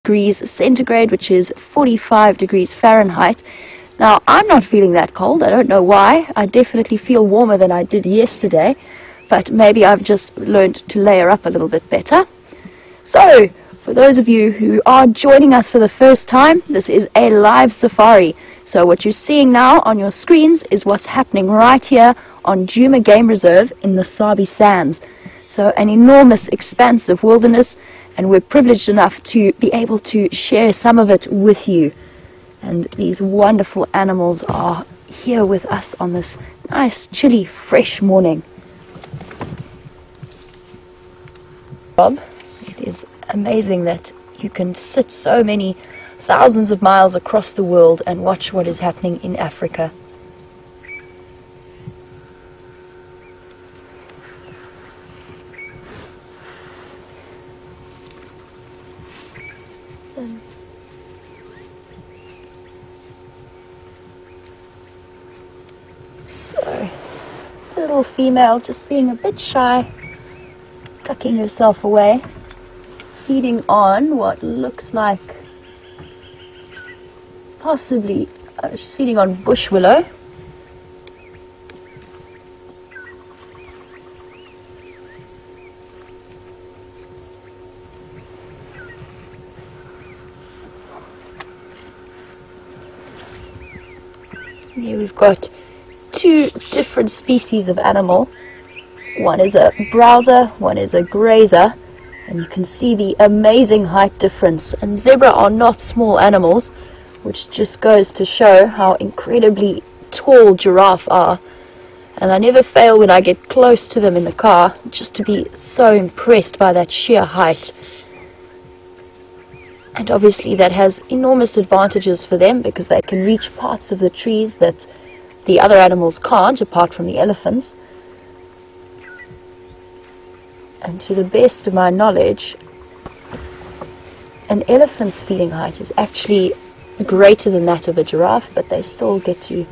degrees centigrade, which is 45 degrees Fahrenheit. Now, I'm not feeling that cold. I don't know why. I definitely feel warmer than I did yesterday, but maybe I've just learned to layer up a little bit better. So, for those of you who are joining us for the first time, this is a live safari. So what you're seeing now on your screens is what's happening right here on Djuma Game Reserve in the Sabi Sands. So an enormous expanse of wilderness, and we're privileged enough to be able to share some of it with you. And these wonderful animals are here with us on this nice, chilly, fresh morning. Bob, it is amazing that you can sit so many thousands of miles across the world and watch what is happening in Africa. So, little female just being a bit shy, tucking herself away, feeding on what looks like possibly, she's feeding on bush willow. Here we've got two different species of animal. One is a browser, one is a grazer, and you can see the amazing height difference. And zebra are not small animals, which just goes to show how incredibly tall giraffe are. And I never fail when I get close to them in the car, just to be so impressed by that sheer height. And obviously that has enormous advantages for them, because they can reach parts of the trees that the other animals can't, apart from the elephants. And to the best of my knowledge, an elephant's feeding height is actually greater than that of a giraffe, but they still get to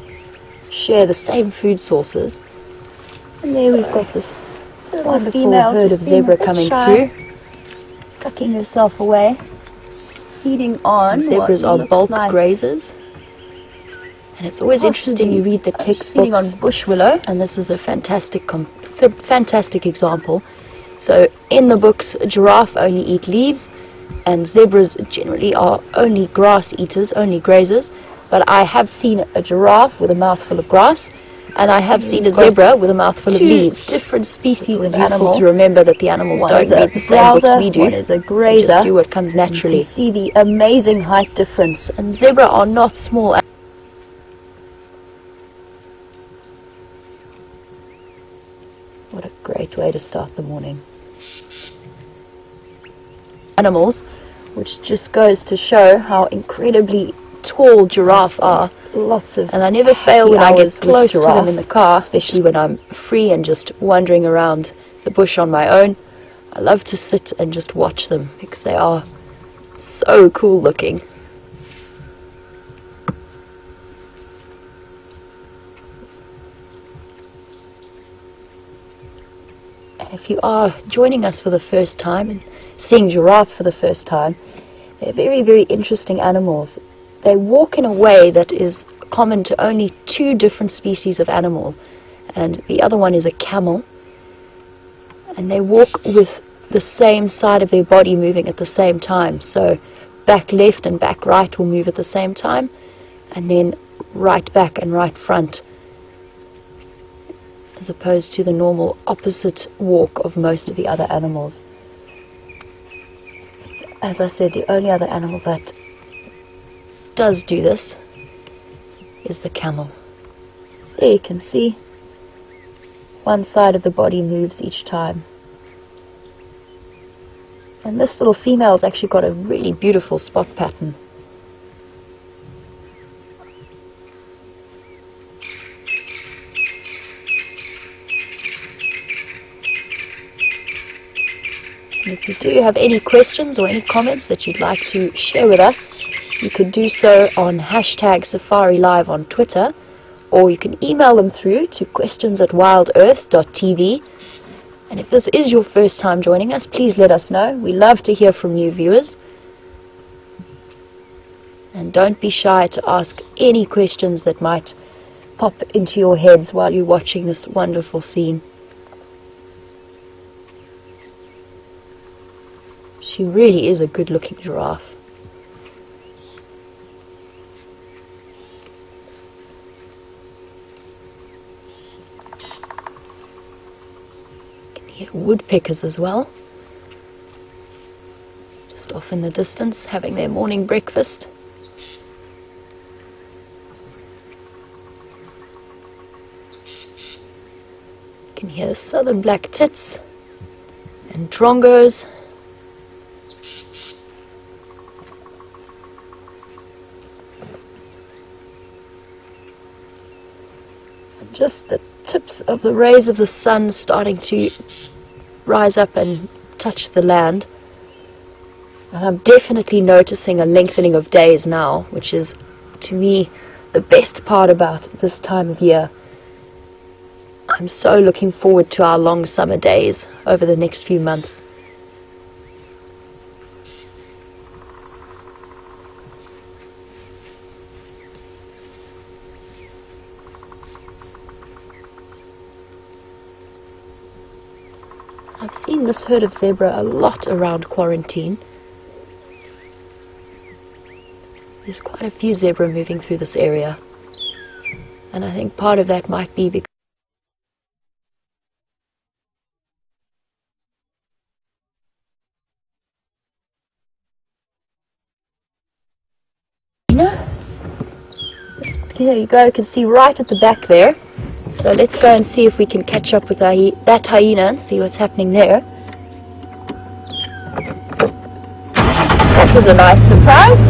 share the same food sources. And there we've got this wonderful herd of zebra coming through, tucking herself away, feeding on. Zebras are bulk grazers, and it's always interesting, you read the textbooks, feeding on bush willow, and this is a fantastic example. So in the books, giraffe only eat leaves, and zebras generally are only grass eaters, only grazers. But I have seen a giraffe with a mouthful of grass, and I have seen a zebra with a mouthful of leaves. Different species of animal. It's useful to remember that the animals don't read the same books we do. One is a grazer. They just do what comes naturally. You can see the amazing height difference. And zebra are not small. What a great way to start the morning. Animals, which just goes to show how incredibly tall giraffe are. And I never fail when I get close to them in the car, especially when I'm free and just wandering around the bush on my own. I love to sit and just watch them, because they are so cool looking. And if you are joining us for the first time and seeing giraffe for the first time, they're very, very interesting animals. They walk in a way that is common to only two different species of animal, and the other one is a camel. And they walk with the same side of their body moving at the same time. So back left and back right will move at the same time, and then right back and right front, as opposed to the normal opposite walk of most of the other animals. As I said, the only other animal that does do this is the camel. There you can see one side of the body moves each time. And this little female's actually got a really beautiful spot pattern. And if you do have any questions or any comments that you'd like to share with us, you can do so on #SafariLive on Twitter, or you can email them through to questions@WildEarthTV. And if this is your first time joining us, please let us know. We love to hear from new viewers. And don't be shy to ask any questions that might pop into your heads while you're watching this wonderful scene. She really is a good-looking giraffe. You can hear woodpeckers as well. Just off in the distance, having their morning breakfast. You can hear the southern black tits and drongos. Just the tips of the rays of the sun starting to rise up and touch the land. And I'm definitely noticing a lengthening of days now, which is, to me, the best part about this time of year. I'm so looking forward to our long summer days over the next few months. I've seen this herd of zebra a lot around quarantine. There's quite a few zebra moving through this area. And I think part of that might be because there you go, you can see right at the back there. So let's go and see if we can catch up with that hyena and see what's happening there. That was a nice surprise.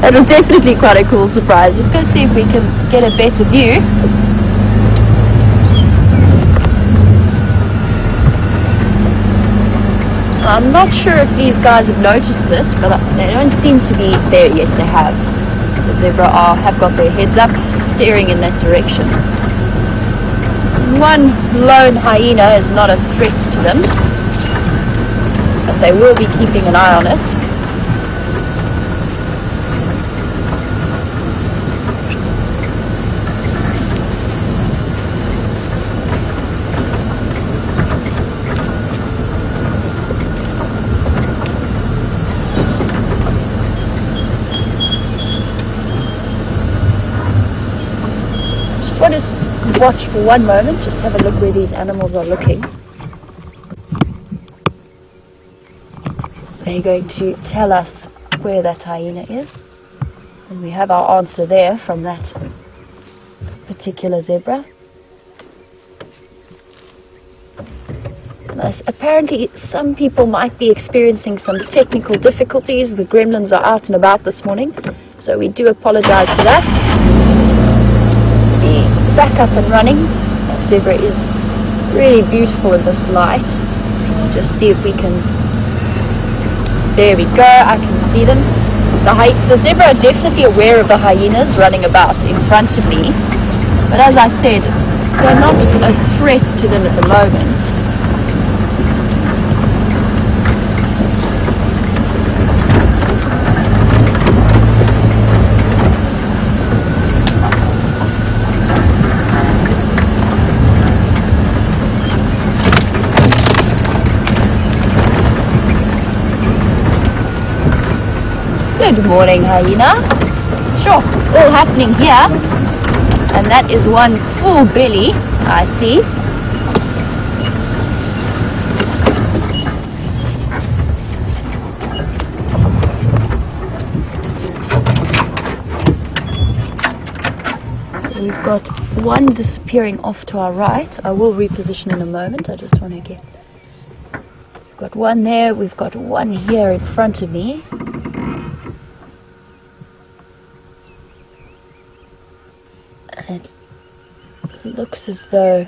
That was definitely quite a cool surprise. Let's go see if we can get a better view. I'm not sure if these guys have noticed it, but they don't seem to be there. Yes, they have. The zebra have got their heads up, staring in that direction. One lone hyena is not a threat to them, but they will be keeping an eye on it. Want to watch for one moment, just have a look where these animals are looking. They're going to tell us where that hyena is, and we have our answer there from that particular zebra. Apparently some people might be experiencing some technical difficulties. The gremlins are out and about this morning, so we do apologize for that. Back up and running. That zebra is really beautiful in this light. I'll just see if we can. There we go, I can see them. The zebra are definitely aware of the hyenas running about in front of me, but as I said, they're not a threat to them at the moment. Good morning, hyena. Sure, it's all happening here. And that is one full belly, I see. So we've got one disappearing off to our right. I will reposition in a moment. I just want to get... We've got one there. We've got one here in front of me. It looks as though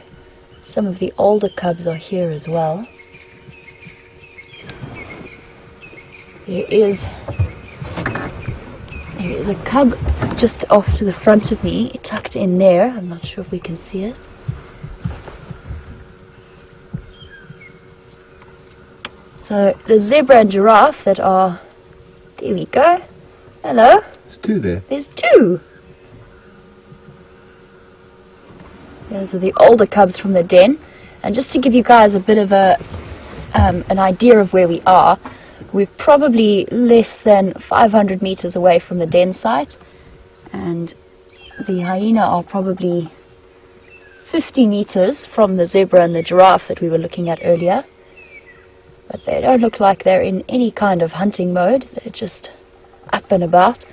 some of the older cubs are here as well. There is a cub just off to the front of me, tucked in there. I'm not sure if we can see it. So the zebra and giraffe that are There we go. Hello. There's two there. There's two. Those are the older cubs from the den. And just to give you guys a bit of an idea of where we are, we're probably less than 500 meters away from the den site, and the hyena are probably 50 meters from the zebra and the giraffe that we were looking at earlier. But they don't look like they're in any kind of hunting mode. They're just up and about,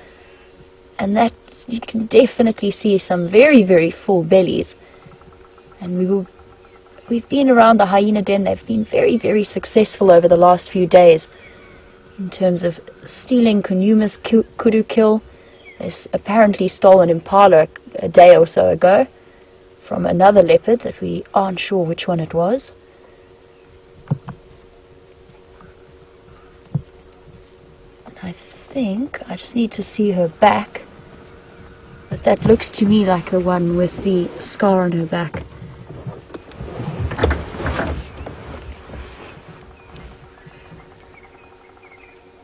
and that you can definitely see some very, very full bellies. And we've been around the hyena den. They've been very, very successful over the last few days in terms of stealing Kunuma's kudu kill. They apparently stole an impala a day or so ago from another leopard that we aren't sure which one it was. And I think I just need to see her back, but that looks to me like the one with the scar on her back.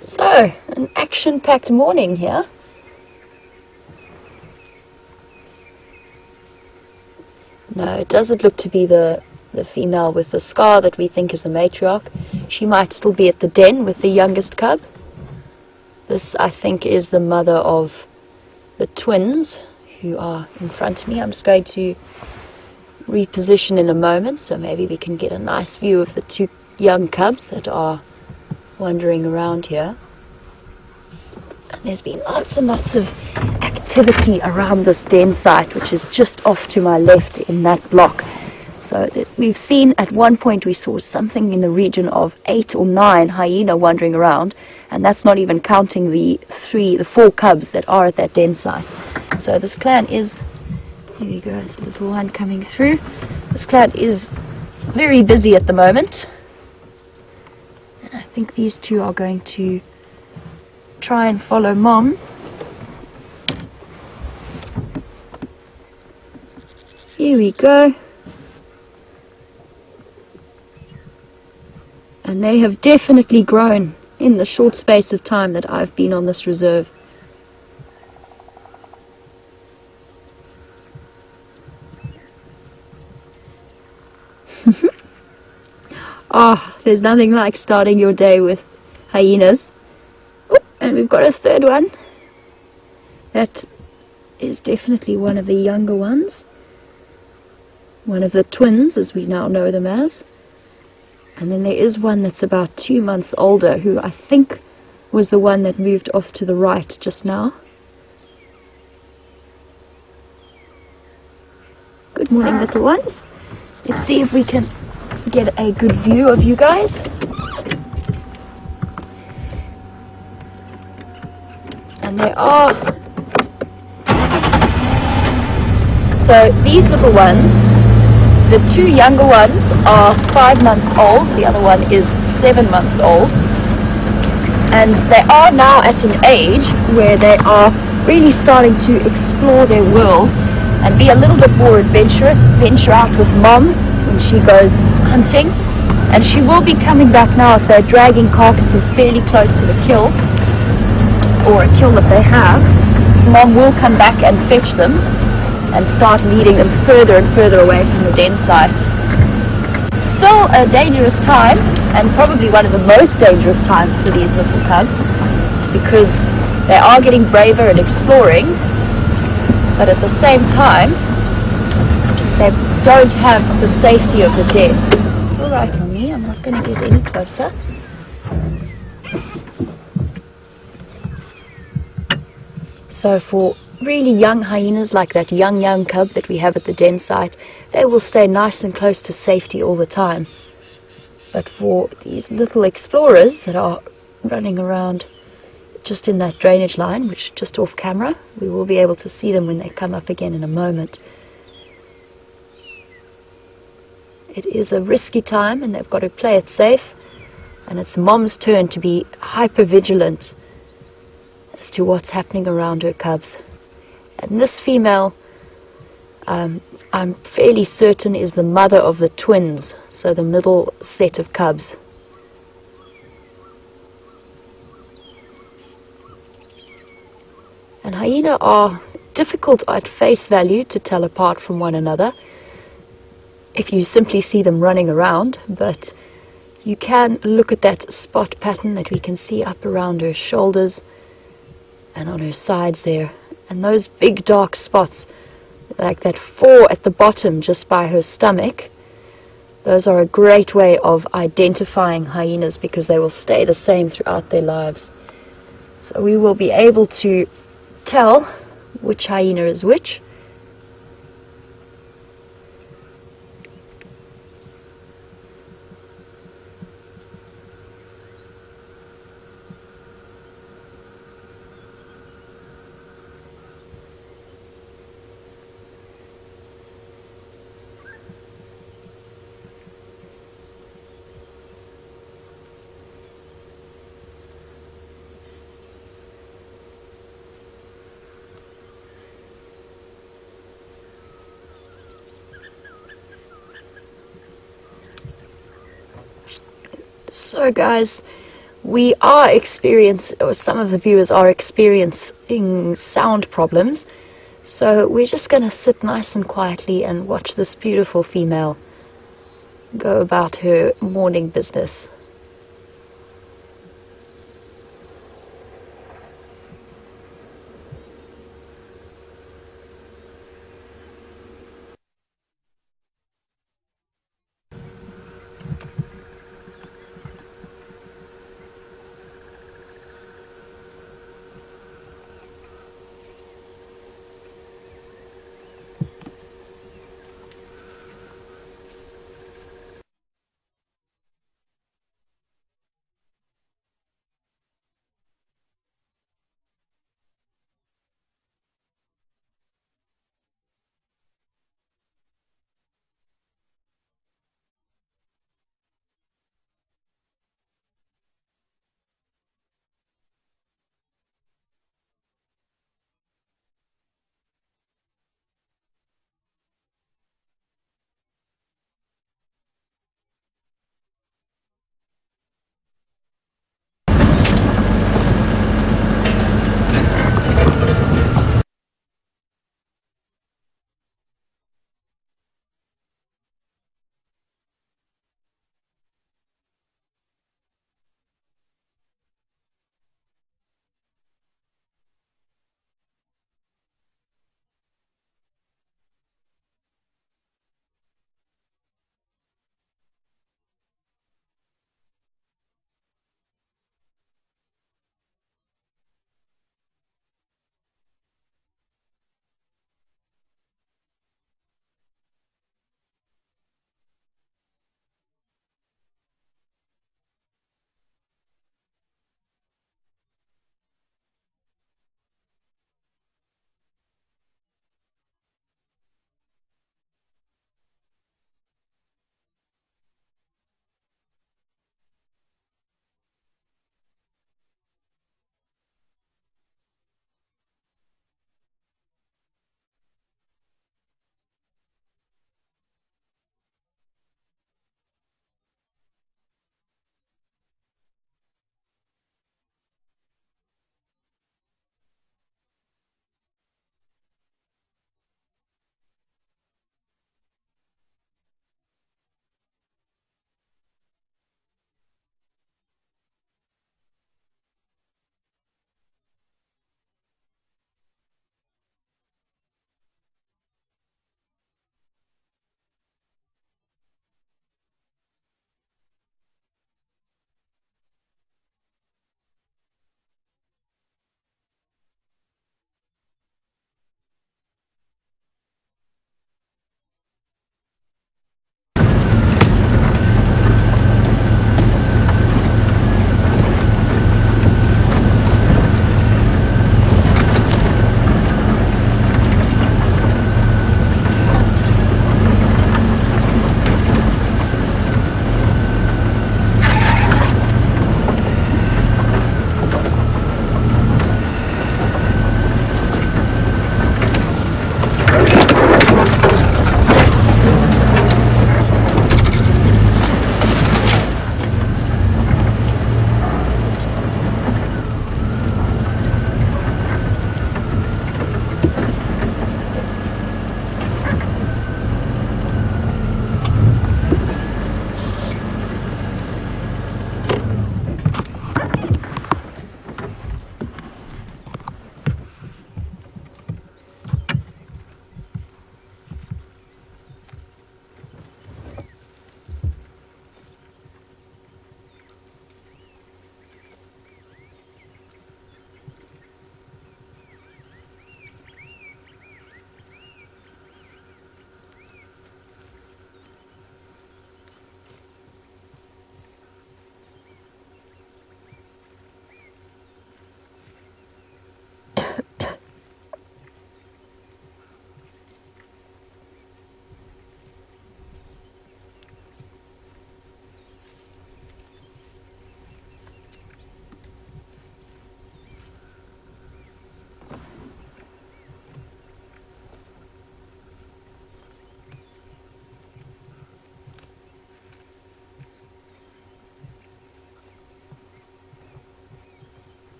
So, an action-packed morning here. No, it doesn't look to be the female with the scar that we think is the matriarch. She might still be at the den with the youngest cub. This, I think, is the mother of the twins who are in front of me. I'm just going to reposition in a moment, so maybe we can get a nice view of the two young cubs that are wandering around here. And there's been lots and lots of activity around this den site, which is just off to my left in that block. So we've seen, at one point we saw something in the region of 8 or 9 hyena wandering around, and that's not even counting the 4 cubs that are at that den site. So this clan is, here we go, there's a little one coming through. This clan is very busy at the moment. I think these two are going to try and follow Mom. Here we go. And they have definitely grown in the short space of time that I've been on this reserve. There's nothing like starting your day with hyenas. Oh, and we've got a third one. That is definitely one of the younger ones. One of the twins, as we now know them as. And then there is one that's about 2 months older, who I think was the one that moved off to the right just now. Good morning, little ones. Let's see if we can get a good view of you guys. And they are... So these little ones, the 2 younger ones are 5 months old, the other one is 7 months old. And they are now at an age where they are really starting to explore their world and be a little bit more adventurous, venture out with Mom when she goes hunting. And she will be coming back now if they're dragging carcasses fairly close to the kill, or a kill that they have. Mom will come back and fetch them and start leading them further and further away from the den site. Still a dangerous time, and probably one of the most dangerous times for these little cubs, because they are getting braver and exploring, but at the same time they don't have the safety of the den. It's alright, Mommy, I'm not going to get any closer. So for really young hyenas like that young cub that we have at the den site, they will stay nice and close to safety all the time. But for these little explorers that are running around just in that drainage line, which is just off camera, we will be able to see them when they come up again in a moment. It is a risky time and they've got to play it safe, and it's Mom's turn to be hyper vigilant as to what's happening around her cubs. And this female, I'm fairly certain, is the mother of the twins, so the middle set of cubs. And hyena are difficult at face value to tell apart from one another if you simply see them running around, but you can look at that spot pattern that we can see up around her shoulders and on her sides there, and those big dark spots like that 4 at the bottom just by her stomach. Those are a great way of identifying hyenas because they will stay the same throughout their lives. So we will be able to tell which hyena is which. So guys, we are or some of the viewers are experiencing sound problems, so we're just going to sit nice and quietly and watch this beautiful female go about her morning business.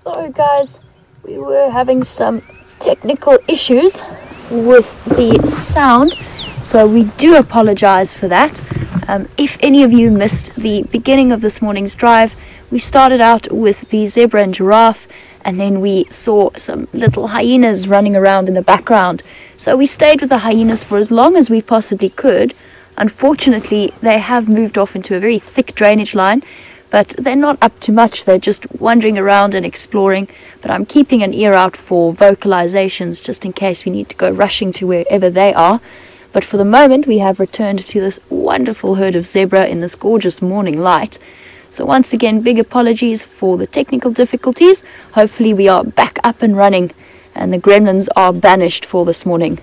So guys, we were having some technical issues with the sound, so we do apologize for that. If any of you missed the beginning of this morning's drive, we started out with the zebra and giraffe, and then we saw some little hyenas running around in the background. So we stayed with the hyenas for as long as we possibly could. Unfortunately, they have moved off into a very thick drainage line, but they're not up to much. They're just wandering around and exploring. But I'm keeping an ear out for vocalizations just in case we need to go rushing to wherever they are. But for the moment, we have returned to this wonderful herd of zebra in this gorgeous morning light. So once again, big apologies for the technical difficulties. Hopefully we are back up and running and the gremlins are banished for this morning.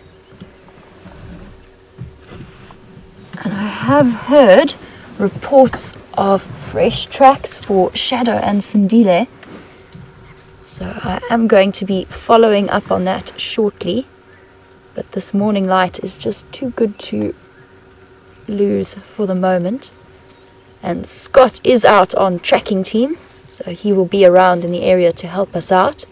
And I have heard reports of fresh tracks for Shadow and Sindile. So I am going to be following up on that shortly. But this morning light is just too good to lose for the moment. And Scott is out on tracking team, so he will be around in the area to help us out.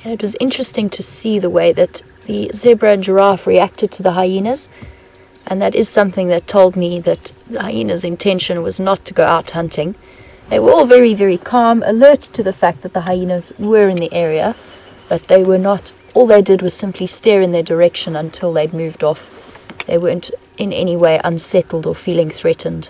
And it was interesting to see the way that the zebra and giraffe reacted to the hyenas. And that is something that told me that the hyenas' intention was not to go out hunting. They were all very, very calm, alert to the fact that the hyenas were in the area, but they were not. All they did was simply stare in their direction until they'd moved off. They weren't in any way unsettled or feeling threatened.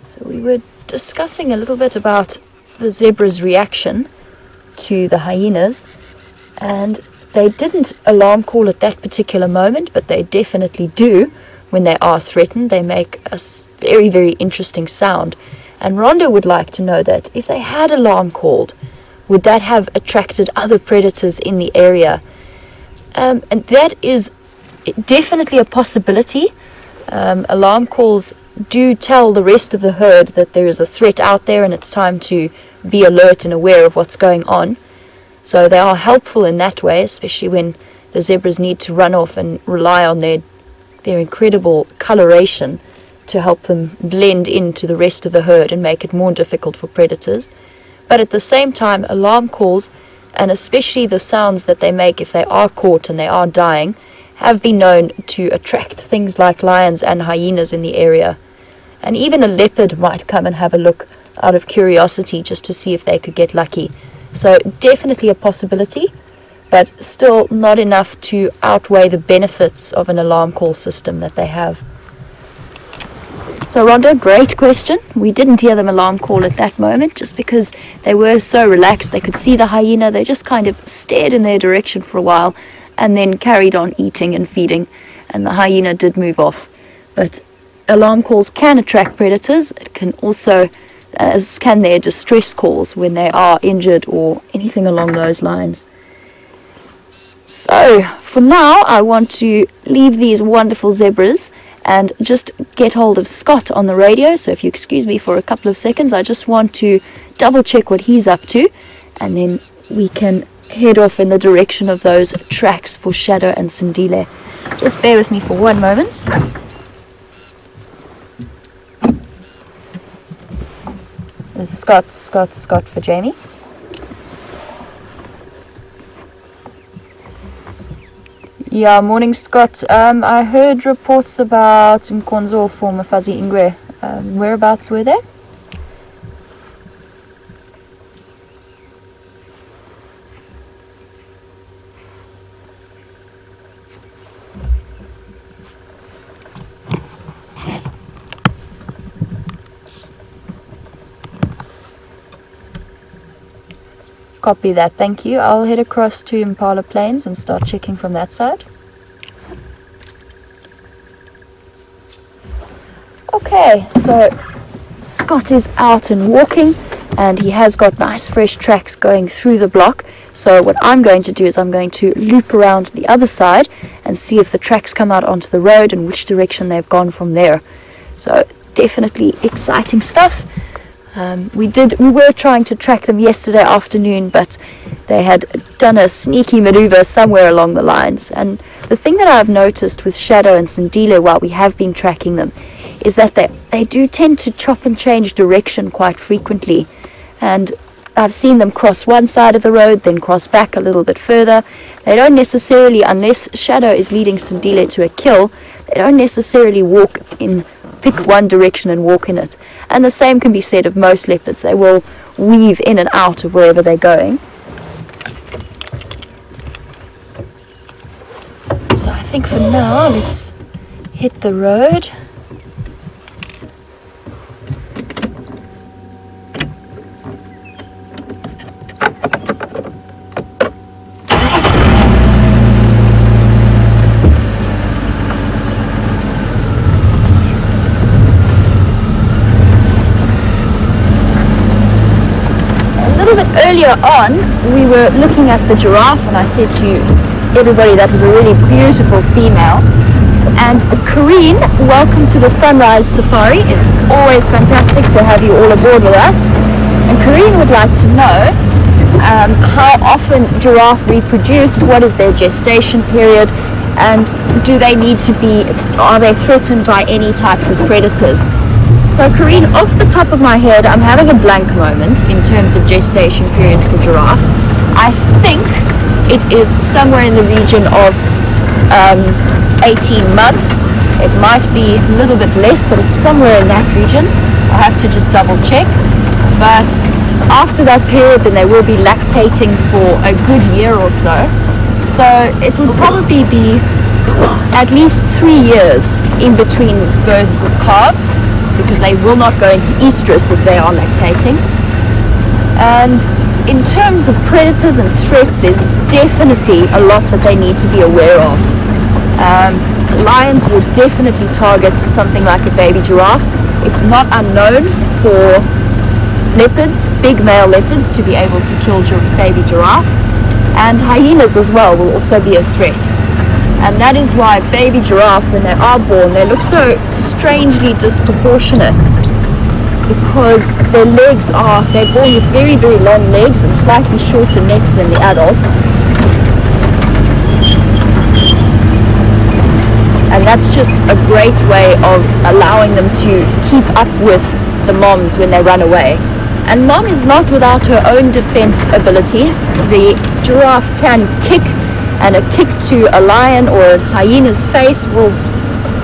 So we were discussing a little bit about the zebra's reaction to the hyenas, and they didn't alarm call at that particular moment, but they definitely do when they are threatened. They make a very, very interesting sound. And Rhonda would like to know that if they had alarm called, would that have attracted other predators in the area? And that is definitely a possibility. Alarm calls do tell the rest of the herd that there is a threat out there and it's time to be alert and aware of what's going on. So they are helpful in that way, especially when the zebras need to run off and rely on their incredible coloration to help them blend into the rest of the herd and make it more difficult for predators. But at the same time, alarm calls, and especially the sounds that they make if they are caught and they are dying, have been known to attract things like lions and hyenas in the area. And even a leopard might come and have a look out of curiosity just to see if they could get lucky. So definitely a possibility, but still not enough to outweigh the benefits of an alarm call system that they have. So Rhonda, great question. We didn't hear them alarm call at that moment just because they were so relaxed. They could see the hyena. They just kind of stared in their direction for a while and then carried on eating and feeding, and the hyena did move off. But alarm calls can attract predators. It can also, as can their distress calls when they are injured or anything along those lines. So for now, I want to leave these wonderful zebras and just get hold of Scott on the radio. So if you excuse me for a couple of seconds, I just want to double check what he's up to, and then we can head off in the direction of those tracks for Shadow and Sindile. Just bear with me for one moment. This is Scott for Jamie. Yeah, morning Scott. I heard reports about Mkonzo for Mafazi Ingwe. Whereabouts were they? Copy that, thank you. I'll head across to Impala Plains and start checking from that side. Okay, so Scott is out and walking. and he has got nice fresh tracks going through the block. So what I'm going to do is I'm going to loop around the other side and see if the tracks come out onto the road and which direction they've gone from there. So definitely exciting stuff. We were trying to track them yesterday afternoon, but they had done a sneaky maneuver somewhere along the lines. And the thing that I've noticed with Shadow and Sindile while we have been tracking them is that they do tend to chop and change direction quite frequently. And I've seen them cross one side of the road, then cross back a little bit further. They don't necessarily, unless Shadow is leading Sindile to a kill, they don't necessarily pick one direction and walk in it. And the same can be said of most leopards. They will weave in and out of wherever they're going. So I think for now, let's hit the road. Earlier on, we were looking at the giraffe, and I said to everybody that was a really beautiful female. And Karine, welcome to the Sunrise Safari. It's always fantastic to have you all aboard with us. And Karine would like to know how often giraffe reproduce, what is their gestation period, and are they threatened by any types of predators? So Karine, off the top of my head, I'm having a blank moment in terms of gestation periods for giraffe. I think it is somewhere in the region of 18 months. It might be a little bit less, but it's somewhere in that region. I have to just double check. But after that period, then they will be lactating for a good year or so. So it will probably be at least 3 years in between births of calves, because they will not go into estrus if they are lactating. And in terms of predators and threats, there's definitely a lot that they need to be aware of. Lions will definitely target something like a baby giraffe. It's not unknown for leopards, big male leopards, to be able to kill baby giraffe. And hyenas as well will also be a threat. And that is why baby giraffe, when they are born, they look so strangely disproportionate, because they're born with very, very long legs and slightly shorter necks than the adults. And that's just a great way of allowing them to keep up with the moms when they run away. And mom is not without her own defense abilities. The giraffe can kick, and a kick to a lion or a hyena's face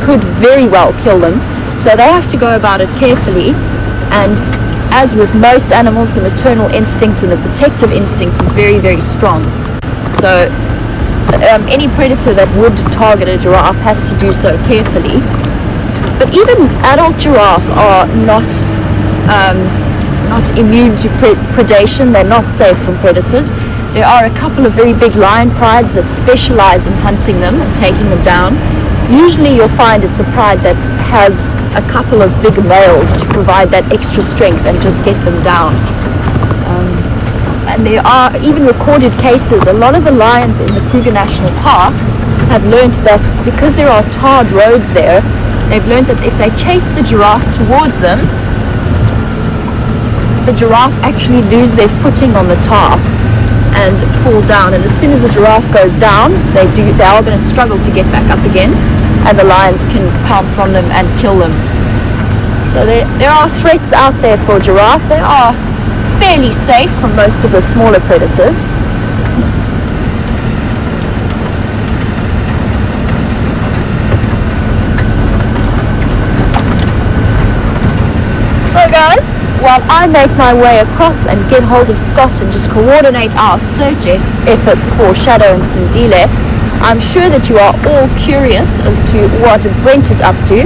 could very well kill them. So they have to go about it carefully. And as with most animals, the maternal instinct and the protective instinct is very, very strong. So any predator that would target a giraffe has to do so carefully. But even adult giraffe are not immune to predation. They're not safe from predators. There are a couple of very big lion prides that specialize in hunting them and taking them down. Usually you'll find it's a pride that has a couple of big males to provide that extra strength and just get them down. And there are even recorded cases. A lot of the lions in the Kruger National Park have learned that because there are tarred roads there, they've learned that if they chase the giraffe towards them, the giraffe actually lose their footing on the tar and fall down. And as soon as the giraffe goes down, they are going to struggle to get back up again, and the lions can pounce on them and kill them. So there are threats out there for giraffe. They are fairly safe from most of the smaller predators. So guys, while I make my way across and get hold of Scott and just coordinate our search efforts for Shadow and Sindile, I'm sure that you are all curious as to what Brent is up to.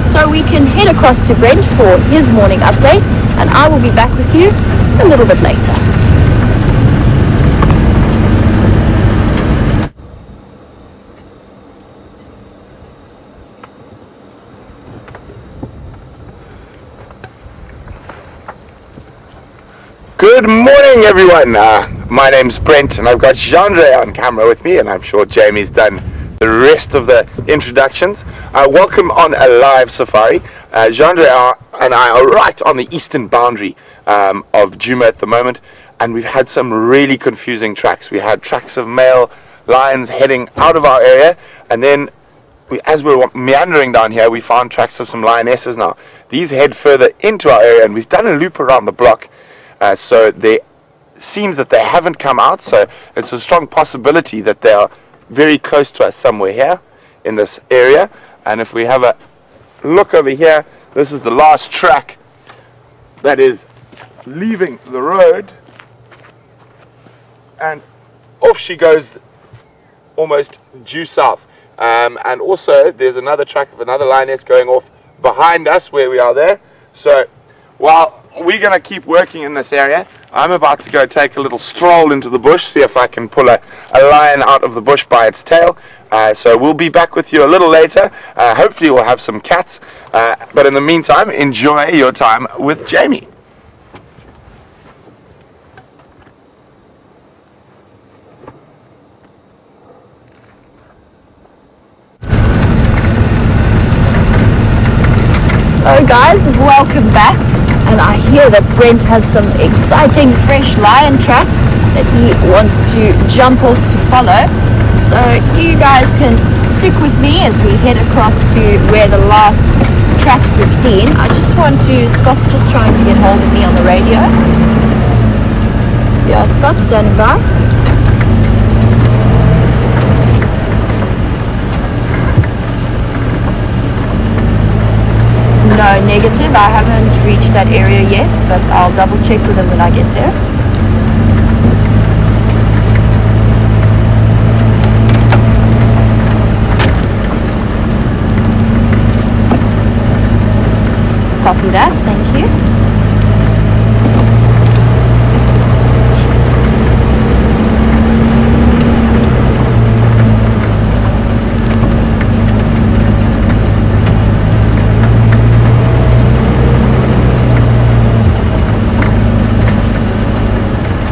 So we can head across to Brent for his morning update, and I will be back with you a little bit later. Good morning, everyone. My name's Brent, and I've got Jean-Andre on camera with me, and I'm sure Jamie's done the rest of the introductions. Welcome on a live safari. Jean-Andre and I are right on the eastern boundary of Djuma at the moment, and we've had some really confusing tracks. We had tracks of male lions heading out of our area, and then as we were meandering down here, we found tracks of some lionesses now. These head further into our area, and we've done a loop around the block, so there seems that they haven't come out, so it's a strong possibility that they are very close to us somewhere here in this area. And if we have a look over here, this is the last track that is leaving the road, and off she goes almost due south. And also there's another track of another lioness going off behind us where we are there. So while we're going to keep working in this area, I'm about to go take a little stroll into the bush, see if I can pull a lion out of the bush by its tail. So we'll be back with you a little later. Hopefully we'll have some cats, but in the meantime, enjoy your time with Jamie. So guys, welcome back, and I hear that Brent has some exciting fresh lion tracks that he wants to jump off to follow. So you guys can stick with me as we head across to where the last tracks were seen. I just want to, Scott's just trying to get hold of me on the radio. Yeah, Scott, standing by. No, negative. I haven't reached that area yet, but I'll double check with them when I get there. Copy that, thank you.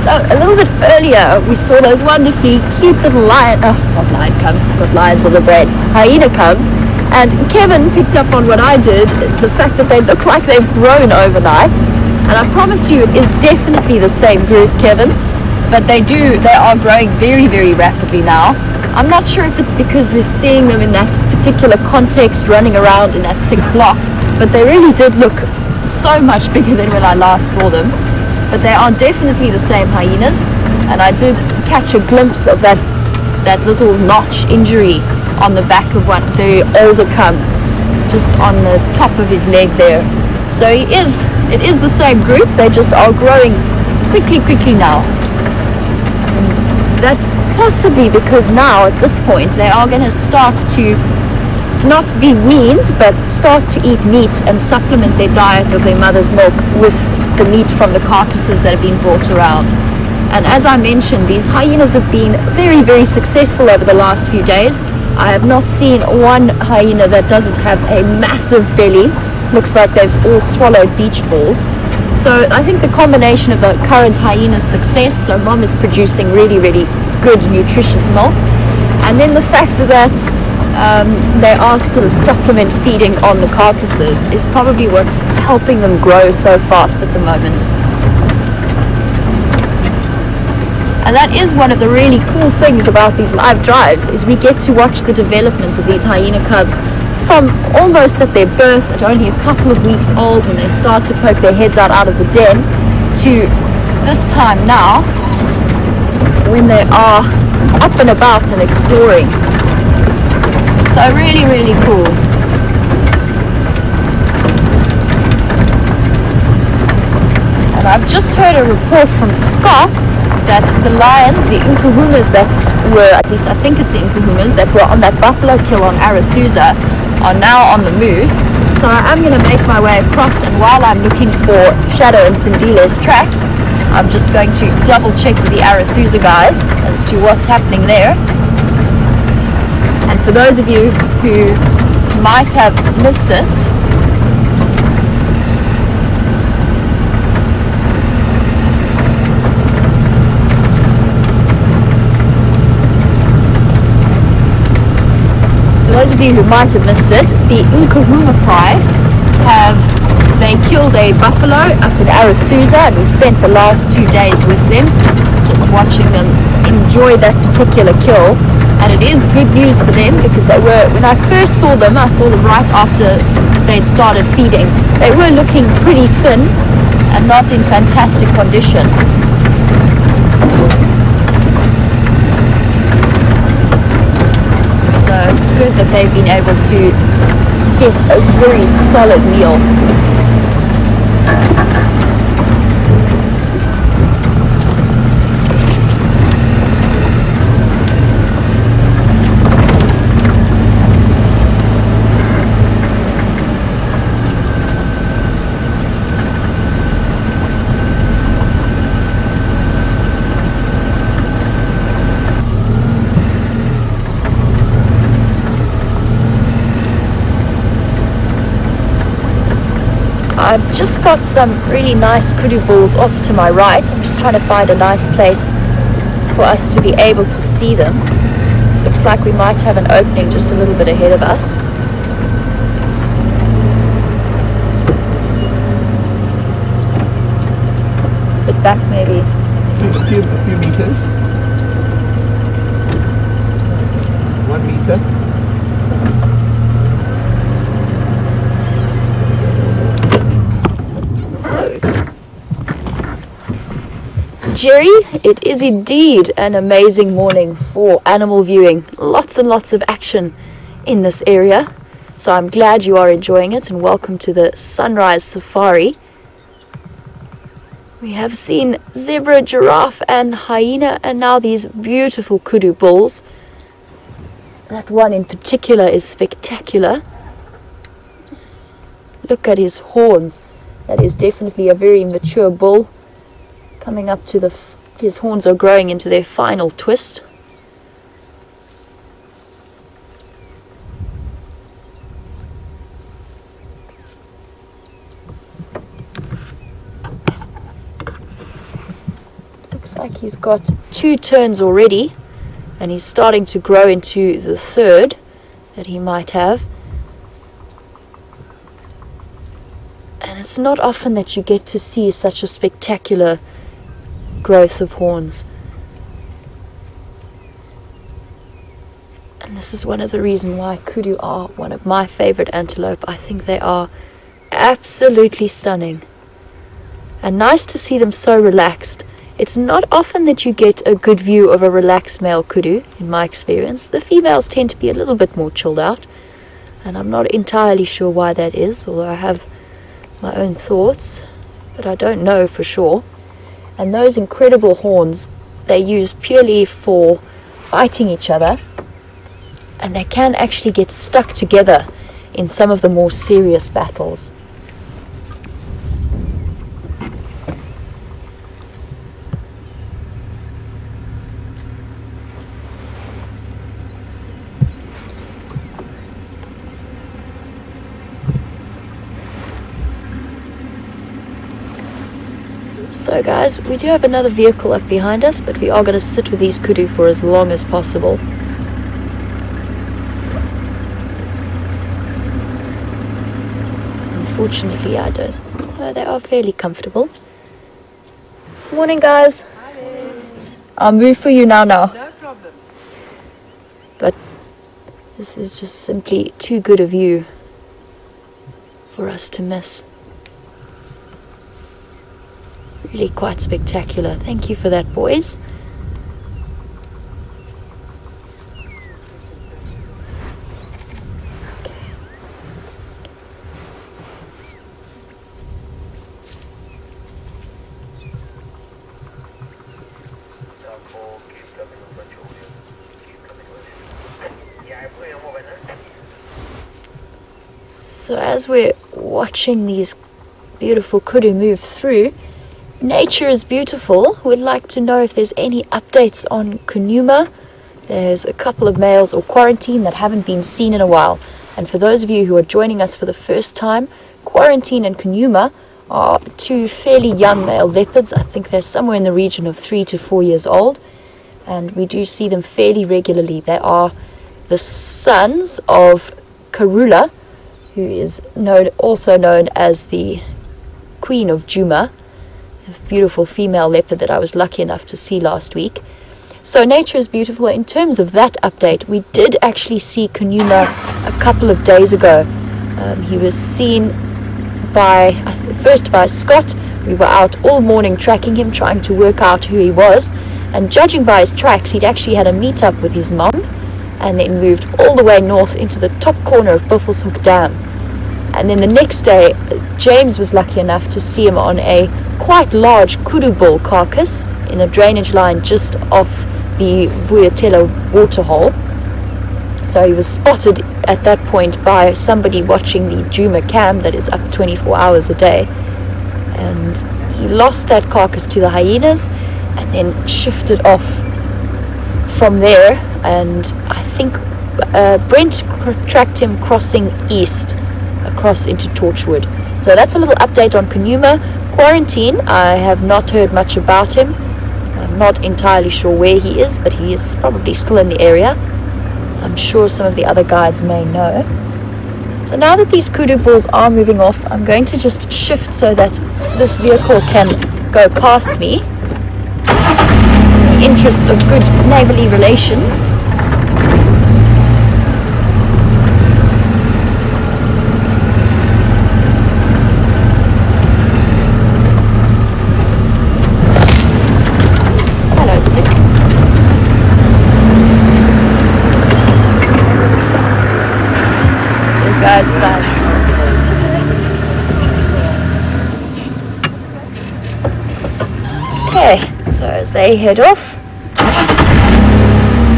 So a little bit earlier we saw those wonderfully cute little lion, not lion cubs, got lions on the brain, hyena cubs, and Kevin picked up on what I did, is the fact that they look like they've grown overnight, and I promise you it is definitely the same group, Kevin, but they are growing very, very rapidly now. I'm not sure if it's because we're seeing them in that particular context running around in that thick block, but they really did look so much bigger than when I last saw them. But they are definitely the same hyenas, and I did catch a glimpse of that little notch injury on the back of one very older cub, just on the top of his leg there. So it is the same group, they just are growing quickly now. And that's possibly because now at this point they are going to start to not be weaned, but start to eat meat and supplement their diet of their mother's milk with the meat from the carcasses that have been brought around. And as I mentioned, these hyenas have been very, very successful over the last few days. I have not seen one hyena that doesn't have a massive belly. Looks like they've all swallowed beach balls. So I think the combination of the current hyena's success, so mom is producing really, really good nutritious milk, and then the fact that they are sort of supplement feeding on the carcasses is probably what's helping them grow so fast at the moment. And that is one of the really cool things about these live drives, is we get to watch the development of these hyena cubs from almost at their birth, at only a couple of weeks old when they start to poke their heads out of the den, to this time now when they are up and about and exploring. So really, really cool. And I've just heard a report from Scott that the lions, the inkahumas that were, at least I think it's the inkahumas, that were on that buffalo kill on Arathusa are now on the move. So I am going to make my way across, and while I'm looking for Shadow and Sindile's tracks, I'm just going to double check with the Arathusa guys as to what's happening there. And for those of you who might have missed it, of you who might have missed it, the Nkahuma Pride they killed a buffalo up in Arathusa, and we spent the last 2 days with them, just watching them enjoy that particular kill. And it is good news for them, because they were, when I first saw them, I saw them right after they'd started feeding. They were looking pretty thin and not in fantastic condition. So it's good that they've been able to get a very solid meal. I've just got some really nice kudu bulls off to my right. I'm just trying to find a nice place for us to be able to see them. Looks like we might have an opening just a little bit ahead of us. A bit back maybe. A few meters. 1 meter. Jerry, it is indeed an amazing morning for animal viewing. Lots and lots of action in this area. So I'm glad you are enjoying it, and welcome to the sunrise safari. We have seen zebra, giraffe and hyena, and now these beautiful kudu bulls. That one in particular is spectacular. Look at his horns. That is definitely a very mature bull. Coming up to his horns are growing into their final twist. Looks like he's got 2 turns already, and he's starting to grow into the 3rd that he might have. And it's not often that you get to see such a spectacular growth of horns. And this is one of the reasons why kudu are one of my favorite antelope. I think they are absolutely stunning. And nice to see them so relaxed. It's not often that you get a good view of a relaxed male kudu, in my experience. The females tend to be a little bit more chilled out, and I'm not entirely sure why that is, although I have my own thoughts, but I don't know for sure. And those incredible horns, they use purely for fighting each other, and they can actually get stuck together in some of the more serious battles. So guys, we do have another vehicle up behind us, but we are going to sit with these kudu for as long as possible. Unfortunately, I don't. They are fairly comfortable. Morning guys. Hi. I'll move for you now. No problem. But this is just simply too good a view for us to miss. Really quite spectacular. Thank you for that, boys. So as we're watching these beautiful kudu move through, nature is beautiful. We'd like to know if there's any updates on Djuma. There's a couple of males or quarantine that haven't been seen in a while. And for those of you who are joining us for the first time, Quarantine and Djuma are 2 fairly young male leopards. I think they're somewhere in the region of 3 to 4 years old. And we do see them fairly regularly. They are the sons of Karula, who is also known as the Queen of Djuma, a beautiful female leopard that I was lucky enough to see last week. So nature is beautiful. In terms of that update, we did actually see Djuma a couple of days ago. He was seen first by Scott. We were out all morning tracking him, trying to work out who he was, and judging by his tracks, he'd actually had a meet-up with his mom and then moved all the way north into the top corner of Buffelshoek Dam. And then the next day, James was lucky enough to see him on a quite large kudu bull carcass in a drainage line just off the Vuyatela waterhole. So he was spotted at that point by somebody watching the Djuma cam that is up 24 hours a day. And he lost that carcass to the hyenas and then shifted off from there. And I think Brent tracked him crossing east across into Torchwood. So that's a little update on Djuma. Quarantine, I have not heard much about him. I'm not entirely sure where he is, but he is probably still in the area. I'm sure some of the other guides may know. So now that these kudu bulls are moving off, I'm going to just shift so that this vehicle can go past me. In the interests of good neighborly relations. Hello, Stick. Guys, bye. Okay, so as they head off,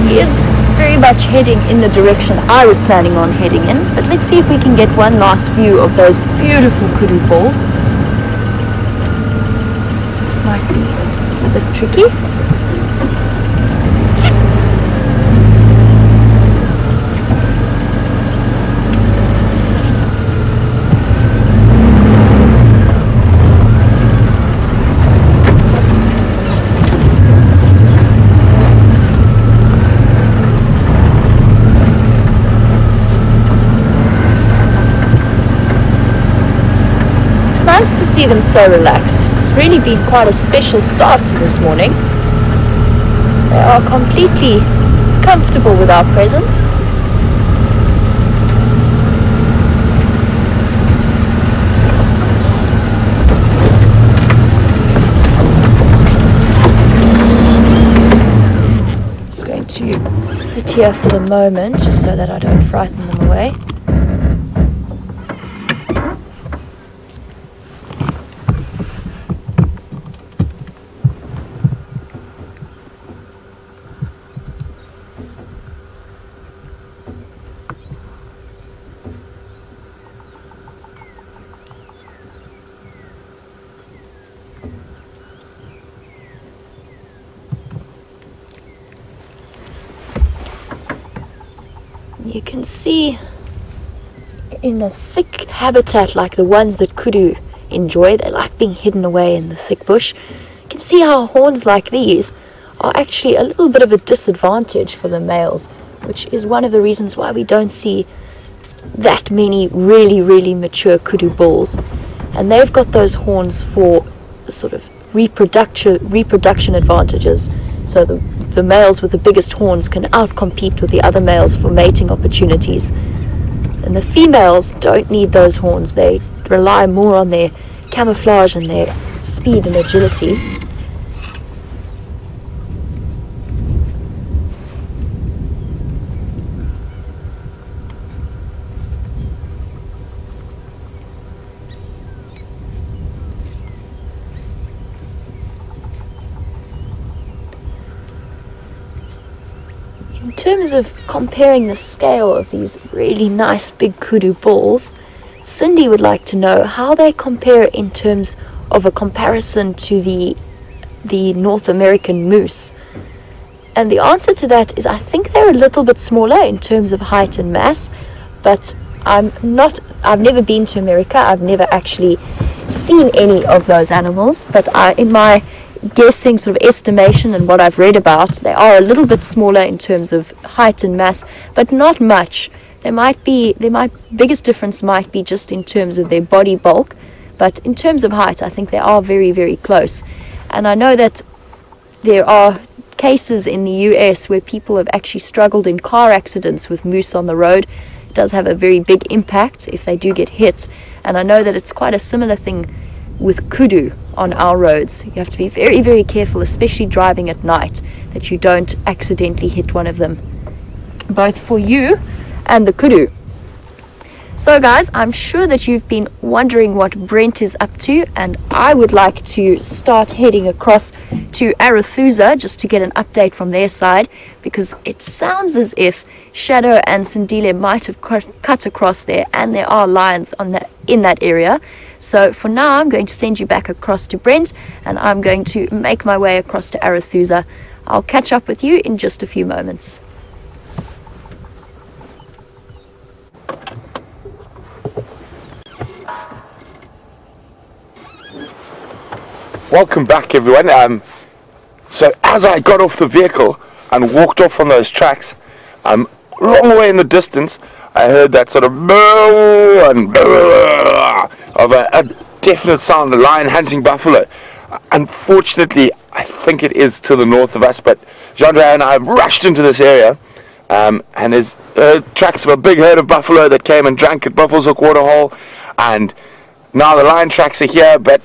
he is very much heading in the direction I was planning on heading in, but let's see if we can get one last view of those beautiful kudu bulls. Might be a bit tricky. Nice to see them so relaxed. It's really been quite a special start to this morning. They are completely comfortable with our presence. Just going to sit here for the moment just so that I don't frighten them away. You can see in a thick habitat like the ones that kudu enjoy, they like being hidden away in the thick bush. You can see how horns like these are actually a little bit of a disadvantage for the males, which is one of the reasons why we don't see that many really mature kudu bulls. And they've got those horns for sort of reproduction advantages. So the males with the biggest horns can outcompete with the other males for mating opportunities. And the females don't need those horns. They rely more on their camouflage and their speed and agility. In terms of comparing the scale of these really nice big kudu bulls, Cindy would like to know how they compare in terms of a comparison to the North American moose. And the answer to that is I think they're a little bit smaller in terms of height and mass, but I've never been to America. I've never actually seen any of those animals, but in my guessing sort of estimation and what I've read about, they are a little bit smaller in terms of height and mass, but not much. Biggest difference might be just in terms of their body bulk, but in terms of height, I think they are very, very close. And I know that there are cases in the US where people have actually struggled in car accidents with moose on the road. It does have a very big impact if they do get hit. And I know that it's quite a similar thing with kudu on our roads. You have to be very, very careful, especially driving at night, that you don't accidentally hit one of them, both for you and the kudu. So guys, I'm sure that you've been wondering what Brent is up to, and I would like to start heading across to Arathusa just to get an update from their side, because it sounds as if Shadow and Sindile might have cut across there, and there are lions in that area. So for now, I'm going to send you back across to Brent, and I'm going to make my way across to Arathusa. I'll catch up with you in just a few moments. Welcome back, everyone. So as I got off the vehicle and walked off on those tracks, long way in the distance, I heard that sort of boo and of a definite sound, a lion hunting buffalo. Unfortunately, I think it is to the north of us, but Jean-André and I have rushed into this area, and there's tracks of a big herd of buffalo that came and drank at Buffalo's Hook Waterhole, and now the lion tracks are here, but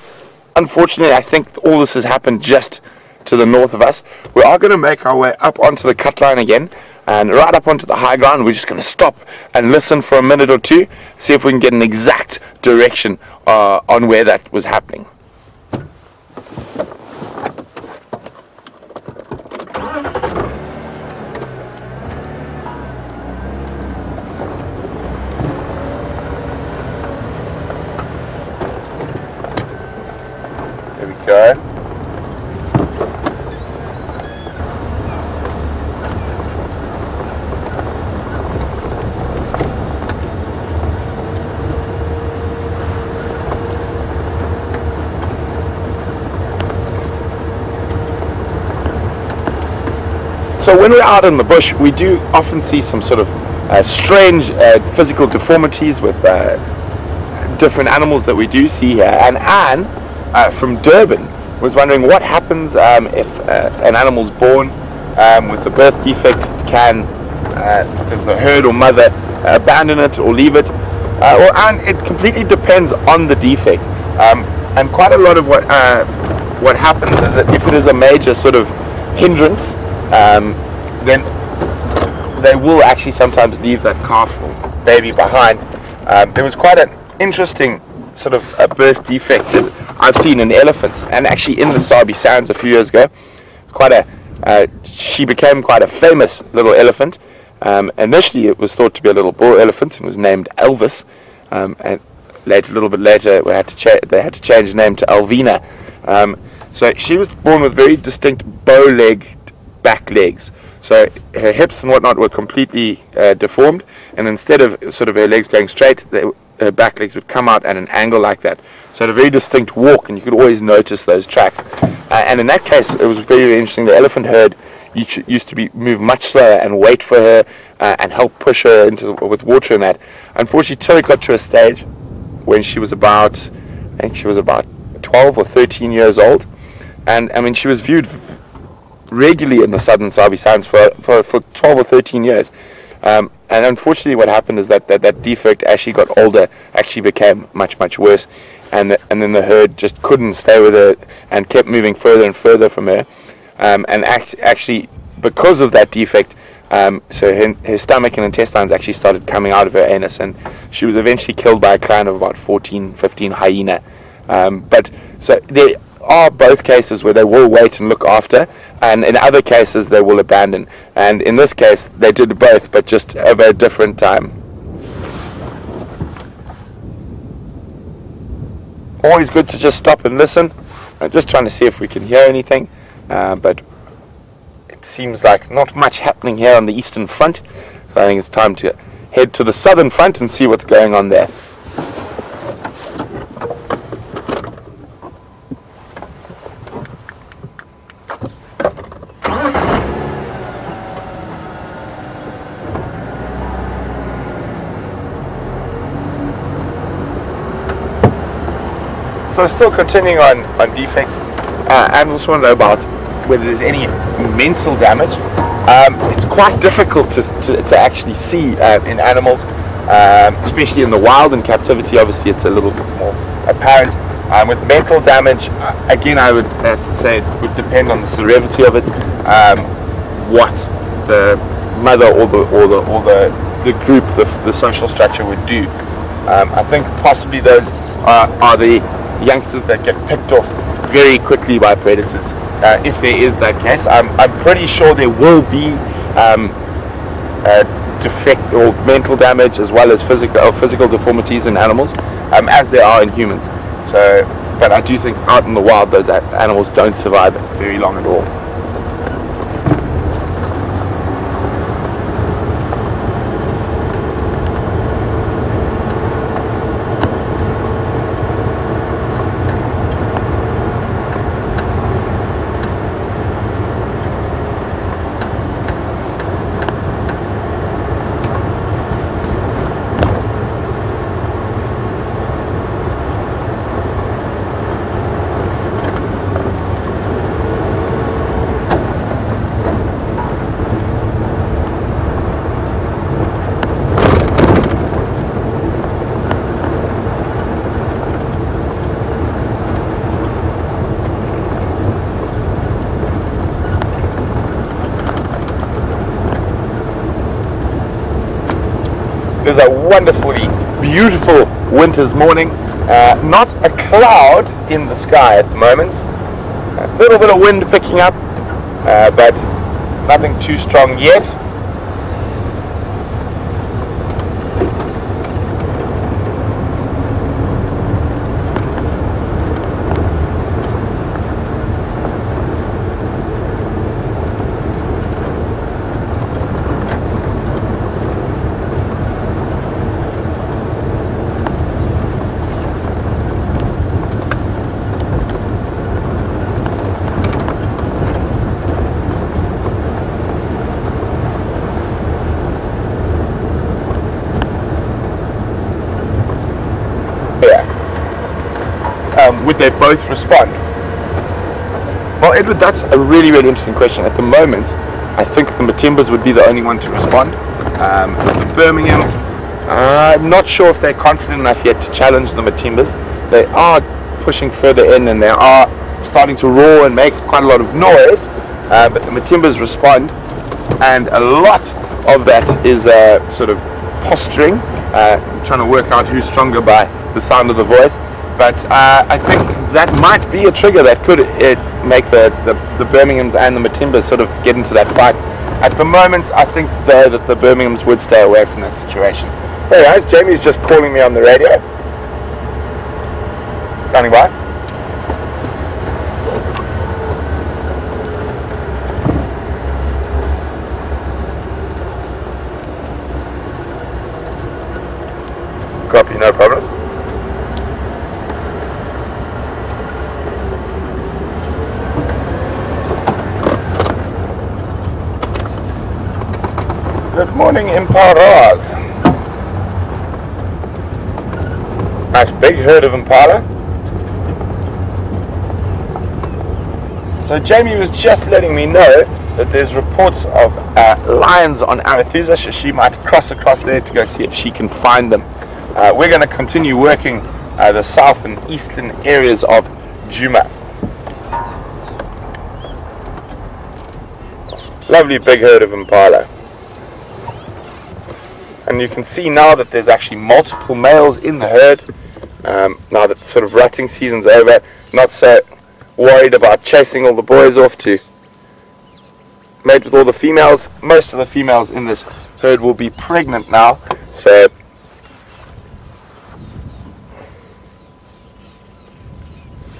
unfortunately, I think all this has happened just to the north of us. We are going to make our way up onto the cut line again, and right up onto the high ground. We're just going to stop and listen for a minute or two, see if we can get an exact direction on where that was happening. There we go. So when we're out in the bush, we do often see some sort of strange physical deformities with different animals that we do see here. And Anne from Durban was wondering what happens if an animal's born with a birth defect. Does the herd or mother abandon it or leave it? And it completely depends on the defect. And quite a lot of what happens is that if it is a major sort of hindrance, then they will actually sometimes leave that calf or baby behind. There was quite an interesting sort of a birth defect that I've seen in elephants, and actually in the Sabi Sands a few years ago. She became quite a famous little elephant. Initially it was thought to be a little bull elephant and was named Elvis, and a little bit later they had to change the name to Alvina. So she was born with very distinct bow-legged back legs. So her hips and whatnot were completely deformed, and instead of sort of her legs going straight, her back legs would come out at an angle like that. So had a very distinct walk, and you could always notice those tracks. And in that case, it was very, very interesting. The elephant herd used to move much slower and wait for her and help push her with water and that. Unfortunately, till it got to a stage when she was about 12 or 13 years old, and I mean she was viewed regularly in the southern Sabi Sands for 12 or 13 years. And unfortunately what happened is that defect, as she got older, actually became much, much worse. And then the herd just couldn't stay with her and kept moving further and further from her. And actually, because of that defect, so her stomach and intestines actually started coming out of her anus, and she was eventually killed by a clan of about 14, 15 hyena. But so there are both cases where they will wait and look after, and in other cases they will abandon. And in this case they did both, but just over a different time. Always good to just stop and listen. I'm just trying to see if we can hear anything, but it seems like not much happening here on the eastern front, so I think it's time to head to the southern front and see what's going on there. So still continuing on defects, and also want to know about whether there's any mental damage. It's quite difficult to actually see in animals, especially in the wild. In captivity, obviously, it's a little bit more apparent. With mental damage, again, I would say it would depend on the severity of it, what the mother or the group, the social structure would do. I think possibly those are the youngsters that get picked off very quickly by predators. If there is that case, I'm pretty sure there will be defect or mental damage as well as physical deformities in animals, as there are in humans. So, but I do think out in the wild those animals don't survive very long at all. It was a wonderfully beautiful winter's morning. Not a cloud in the sky at the moment. A little bit of wind picking up, but nothing too strong yet. Would they both respond? Well, Edward, that's a really interesting question. At the moment, I think the Matimbas would be the only one to respond. The Birminghams, I'm not sure if they're confident enough yet to challenge the Matimbas. They are pushing further in and they are starting to roar and make quite a lot of noise, but the Matimbas respond, and a lot of that is sort of posturing, trying to work out who's stronger by the sound of the voice. But I think that might be a trigger that could make the Birminghams and the Matimbas sort of get into that fight. At the moment, I think though that the Birminghams would stay away from that situation. Hey guys, Jamie's just calling me on the radio. Standing by. Copy, no problem. Good morning, Impalas. Nice big herd of impala. So Jamie was just letting me know that there's reports of lions on Arathusa, so she might cross across there to go see if she can find them. We're going to continue working the south and eastern areas of Djuma. Lovely big herd of impala. And you can see now that there's actually multiple males in the herd. Now that sort of rutting season's over, not so worried about chasing all the boys off to mate with all the females. Most of the females in this herd will be pregnant now, so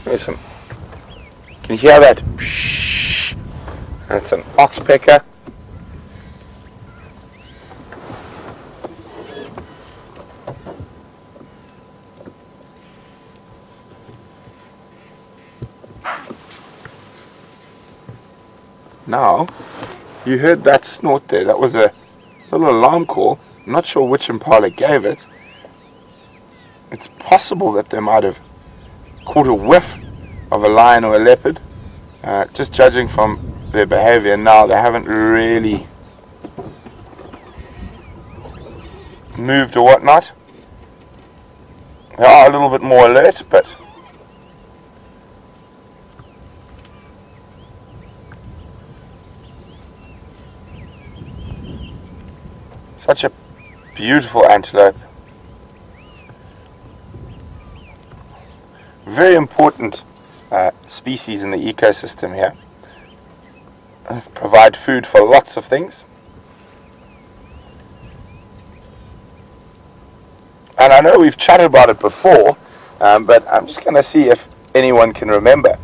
there's some. Can you hear that? That's an oxpecker. Now, you heard that snort there. That was a little alarm call. I'm not sure which impala gave it. It's possible that they might have caught a whiff of a lion or a leopard. Just judging from their behavior now, they haven't really moved or whatnot. They are a little bit more alert, but such a beautiful antelope. Very important species in the ecosystem here. Provide food for lots of things. And I know we've chatted about it before, but I'm just going to see if anyone can remember.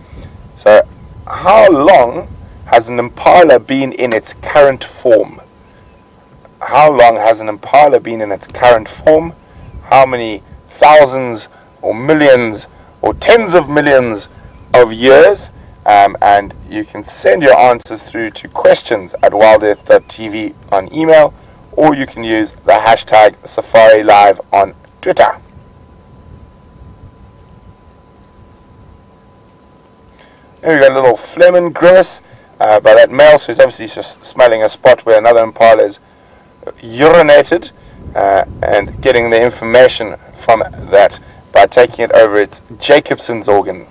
So, how long has an impala been in its current form? How long has an impala been in its current form? How many thousands or millions or tens of millions of years? And you can send your answers through to questions@WildEarth.tv on email, or you can use the hashtag SafariLive on Twitter. Here we got a little Fleming grimace by that male, so he's obviously just smelling a spot where another impala is urinated, and getting the information from that by taking it over its Jacobson's organ.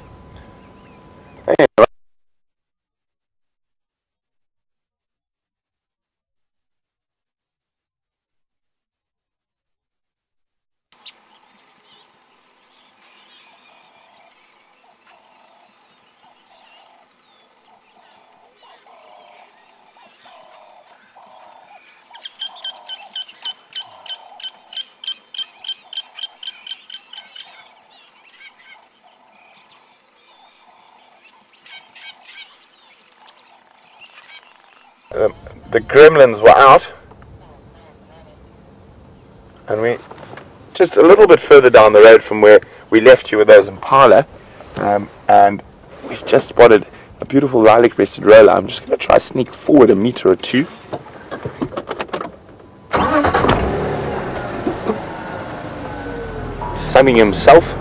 The gremlins were out, and we just a little bit further down the road from where we left you with those impala, and we've just spotted a beautiful lilac-breasted roller. I'm just going to try sneak forward a meter or two. Sunning himself.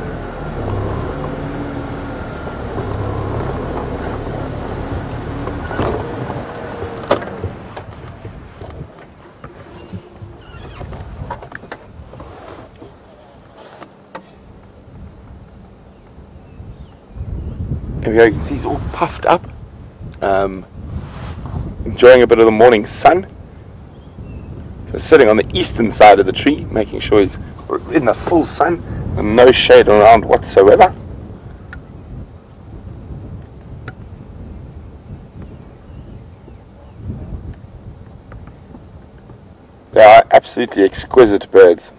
There we go, you can see he's all puffed up, enjoying a bit of the morning sun. So sitting on the eastern side of the tree, making sure he's in the full sun and no shade around whatsoever. They are absolutely exquisite birds.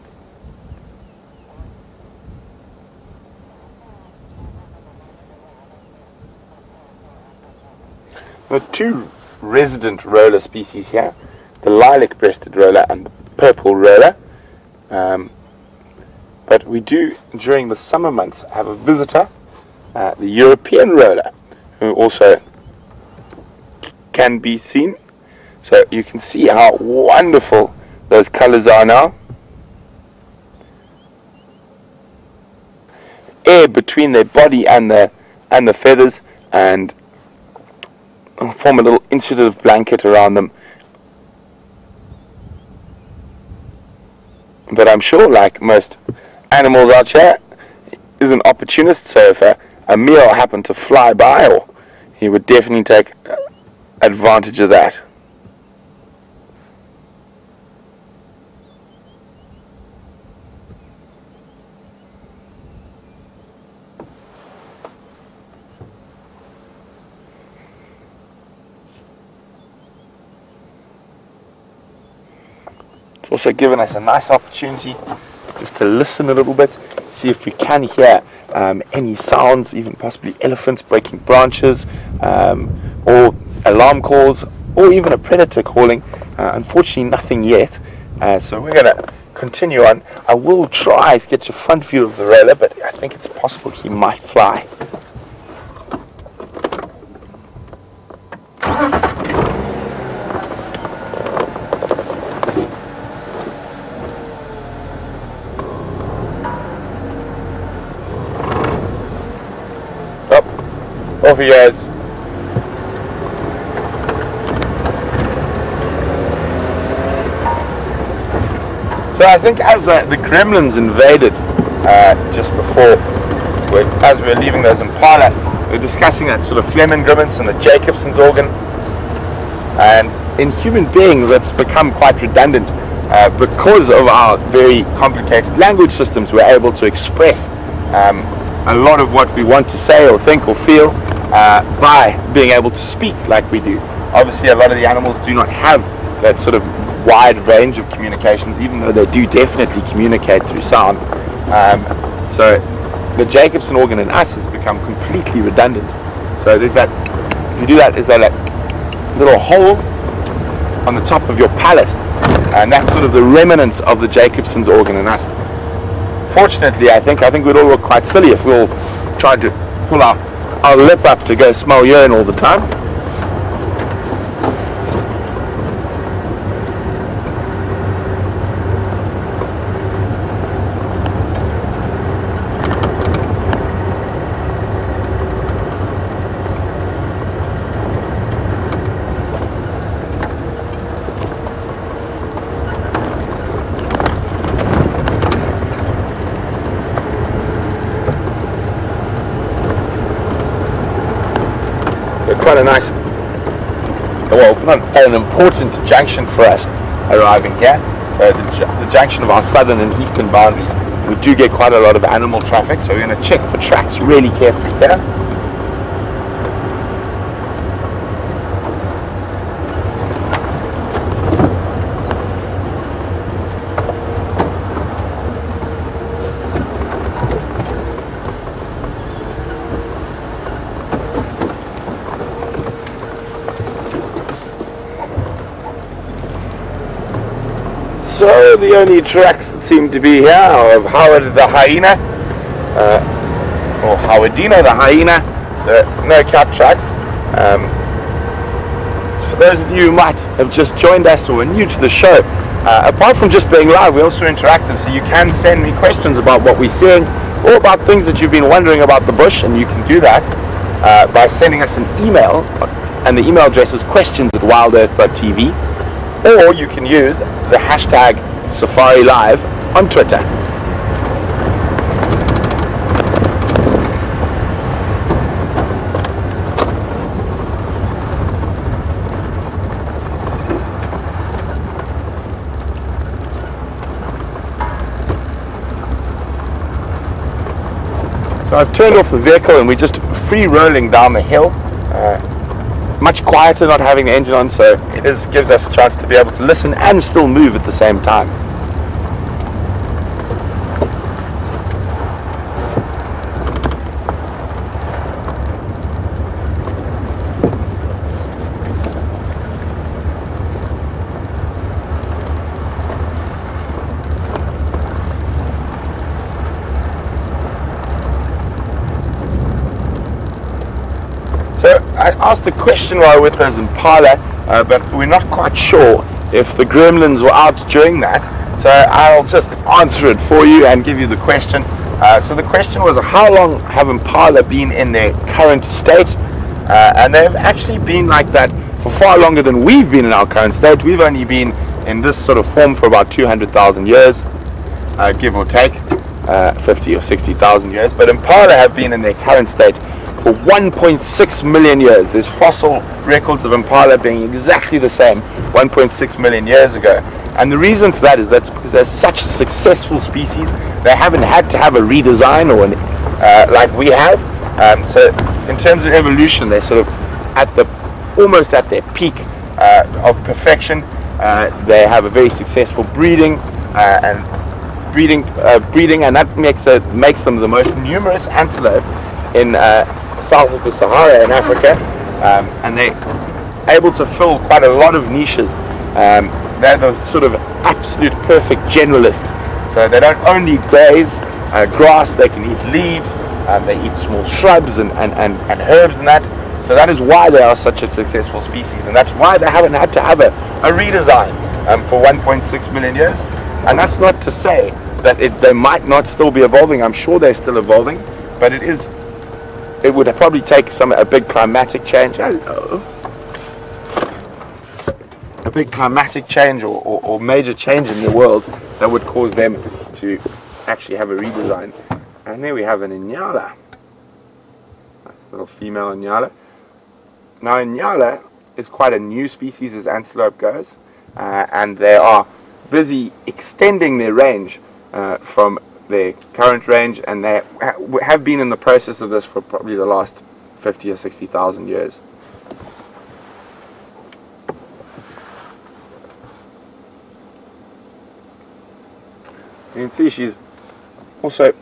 There are two resident roller species here, the lilac-breasted roller and the purple roller. But we do, during the summer months, have a visitor, the European roller, who also can be seen. So you can see how wonderful those colors are now. Air between their body and the feathers, and form a little insulative blanket around them. But I'm sure, like most animals out here, is an opportunist, so if a meal happened to fly by, or he would definitely take advantage of that. It's also given us a nice opportunity just to listen a little bit, see if we can hear any sounds, even possibly elephants breaking branches, or alarm calls, or even a predator calling. Unfortunately, nothing yet. So we're going to continue on. I will try to get a front view of the roller, but I think it's possible he might fly. Off he goes. So I think as the gremlins invaded just before, as we were leaving those Impala, we were discussing that sort of Fleming grimmets and the Jacobson's organ. And in human beings, it's become quite redundant because of our very complicated language systems. We're able to express a lot of what we want to say or think or feel by being able to speak like we do. Obviously, a lot of the animals do not have that sort of wide range of communications, even though they do definitely communicate through sound. So the Jacobson organ in us has become completely redundant. So there's that, if you do that, is that little hole on the top of your palate, and that's sort of the remnants of the Jacobson's organ in us. Fortunately, I think we'd all look quite silly if we all tried to pull our lip up to go smell urine all the time. Quite a nice, well, not an important junction for us arriving here. So the junction of our southern and eastern boundaries, we do get quite a lot of animal traffic, so we're going to check for tracks really carefully here. So the only tracks that seem to be here are of Howard the hyena, or Howardino the hyena, so no cat tracks. For those of you who might have just joined us or are new to the show, apart from just being live, we're also interactive, so you can send me questions about what we're seeing or about things that you've been wondering about the bush, and you can do that by sending us an email, and the email address is questions@wildearth.tv. Or you can use the hashtag Safari Live on Twitter. So I've turned off the vehicle and we're just free rolling down the hill. Much quieter not having the engine on, so it gives us a chance to be able to listen and still move at the same time. So I asked a question while with those Impala, but we're not quite sure if the gremlins were out during that. So I'll just answer it for you and give you the question. So the question was, how long have Impala been in their current state? And they've actually been like that for far longer than we've been in our current state. We've only been in this sort of form for about 200,000 years, give or take, 50 or 60,000 years. But Impala have been in their current state for 1.6 million years. There's fossil records of Impala being exactly the same 1.6 million years ago. And the reason for that is that's because they're such a successful species. They haven't had to have a redesign or like we have. So in terms of evolution, they're sort of almost at their peak of perfection. They have a very successful breeding, and that makes them the most numerous antelope in south of the Sahara in Africa, and they're able to fill quite a lot of niches. They're the sort of absolute perfect generalist. So they don't only graze grass, they can eat leaves, they eat small shrubs and herbs and that. So that is why they are such a successful species, and that's why they haven't had to have a redesign for 1.6 million years. And that's not to say that they might not still be evolving. I'm sure they're still evolving, but it is it would probably take a big climatic change. Hello. A big climatic change or major change in the world that would cause them to actually have a redesign. And there we have an Inyala. That's a little female Inyala. Now Inyala is quite a new species as antelope goes, and they are busy extending their range from their current range, and they have been in the process of this for probably the last 50 or 60,000 years. You can see she's also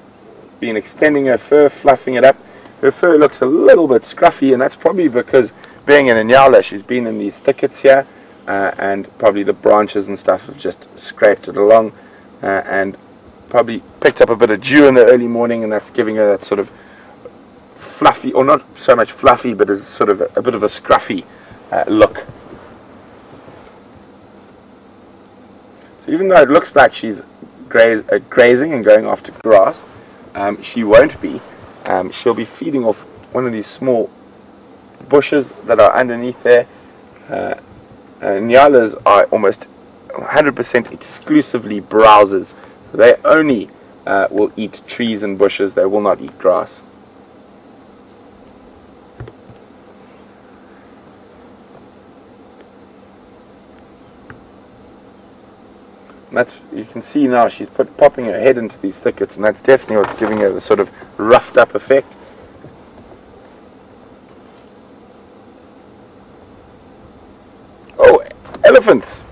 been extending her fur, fluffing it up. Her fur looks a little bit scruffy, and that's probably because being an Inyala, she's been in these thickets here, and probably the branches and stuff have just scraped it along, and probably picked up a bit of dew in the early morning, and that's giving her that sort of fluffy, or not so much fluffy, but as sort of a bit of a scruffy look. So even though it looks like she's grazing and going off to grass, she won't be. She'll be feeding off one of these small bushes that are underneath there. Nyalas are almost 100% exclusively browsers. So they only will eat trees and bushes. They will not eat grass. And that's, you can see now she's popping her head into these thickets, and that's definitely what's giving her the sort of roughed up effect. Oh, elephants!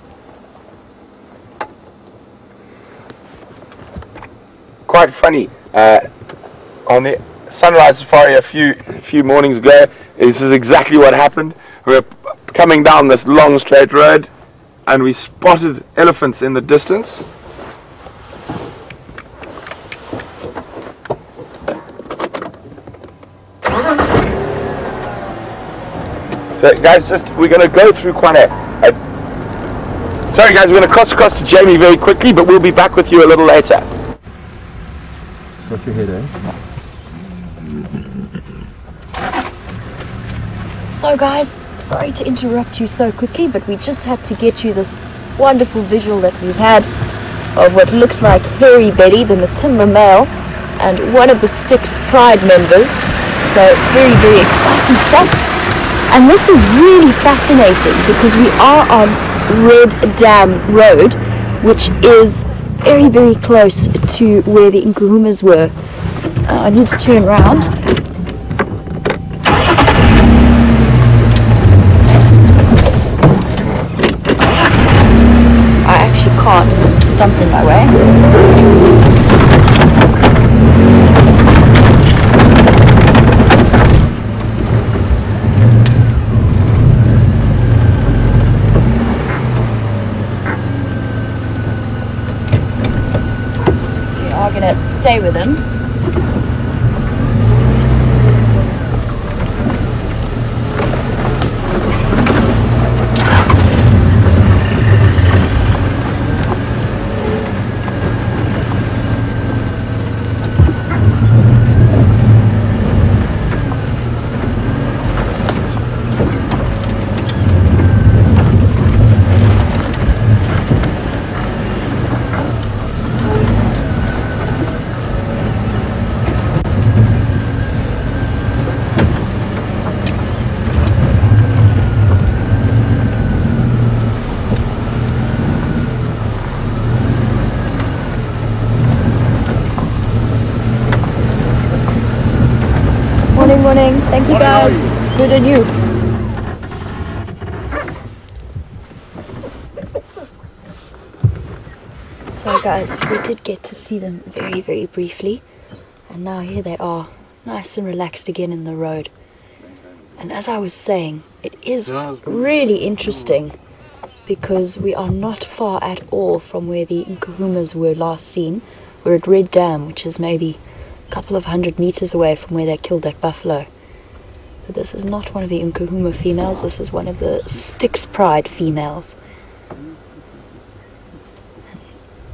Quite funny. On the sunrise safari a few mornings ago, this is exactly what happened. We were coming down this long straight road, and we spotted elephants in the distance. So guys, we're going to go through quite sorry guys, we're going to cross across to Jamie very quickly, but we'll be back with you a little later. Got your head, eh? So guys, sorry to interrupt you so quickly, but we just had to get you this wonderful visual that we've had of what looks like Hairy Belly, the Matimba male, and one of the Styx Pride members. So very, very exciting stuff. And this is really fascinating because we are on Red Dam Road, which is very, very close to where the Nkuhumas were. I need to turn around. I actually can't, there's a stump in my way. We are going to stay with him. Morning. Thank you guys. Good on you. So guys, we did get to see them very, very briefly, and now here they are, nice and relaxed again in the road. And as I was saying, it is really interesting because we are not far at all from where the Nkuhumas were last seen. We're at Red Dam, which is maybe couple of 100 meters away from where they killed that buffalo. But this is not one of the Nkuhuma females, this is one of the Styx Pride females.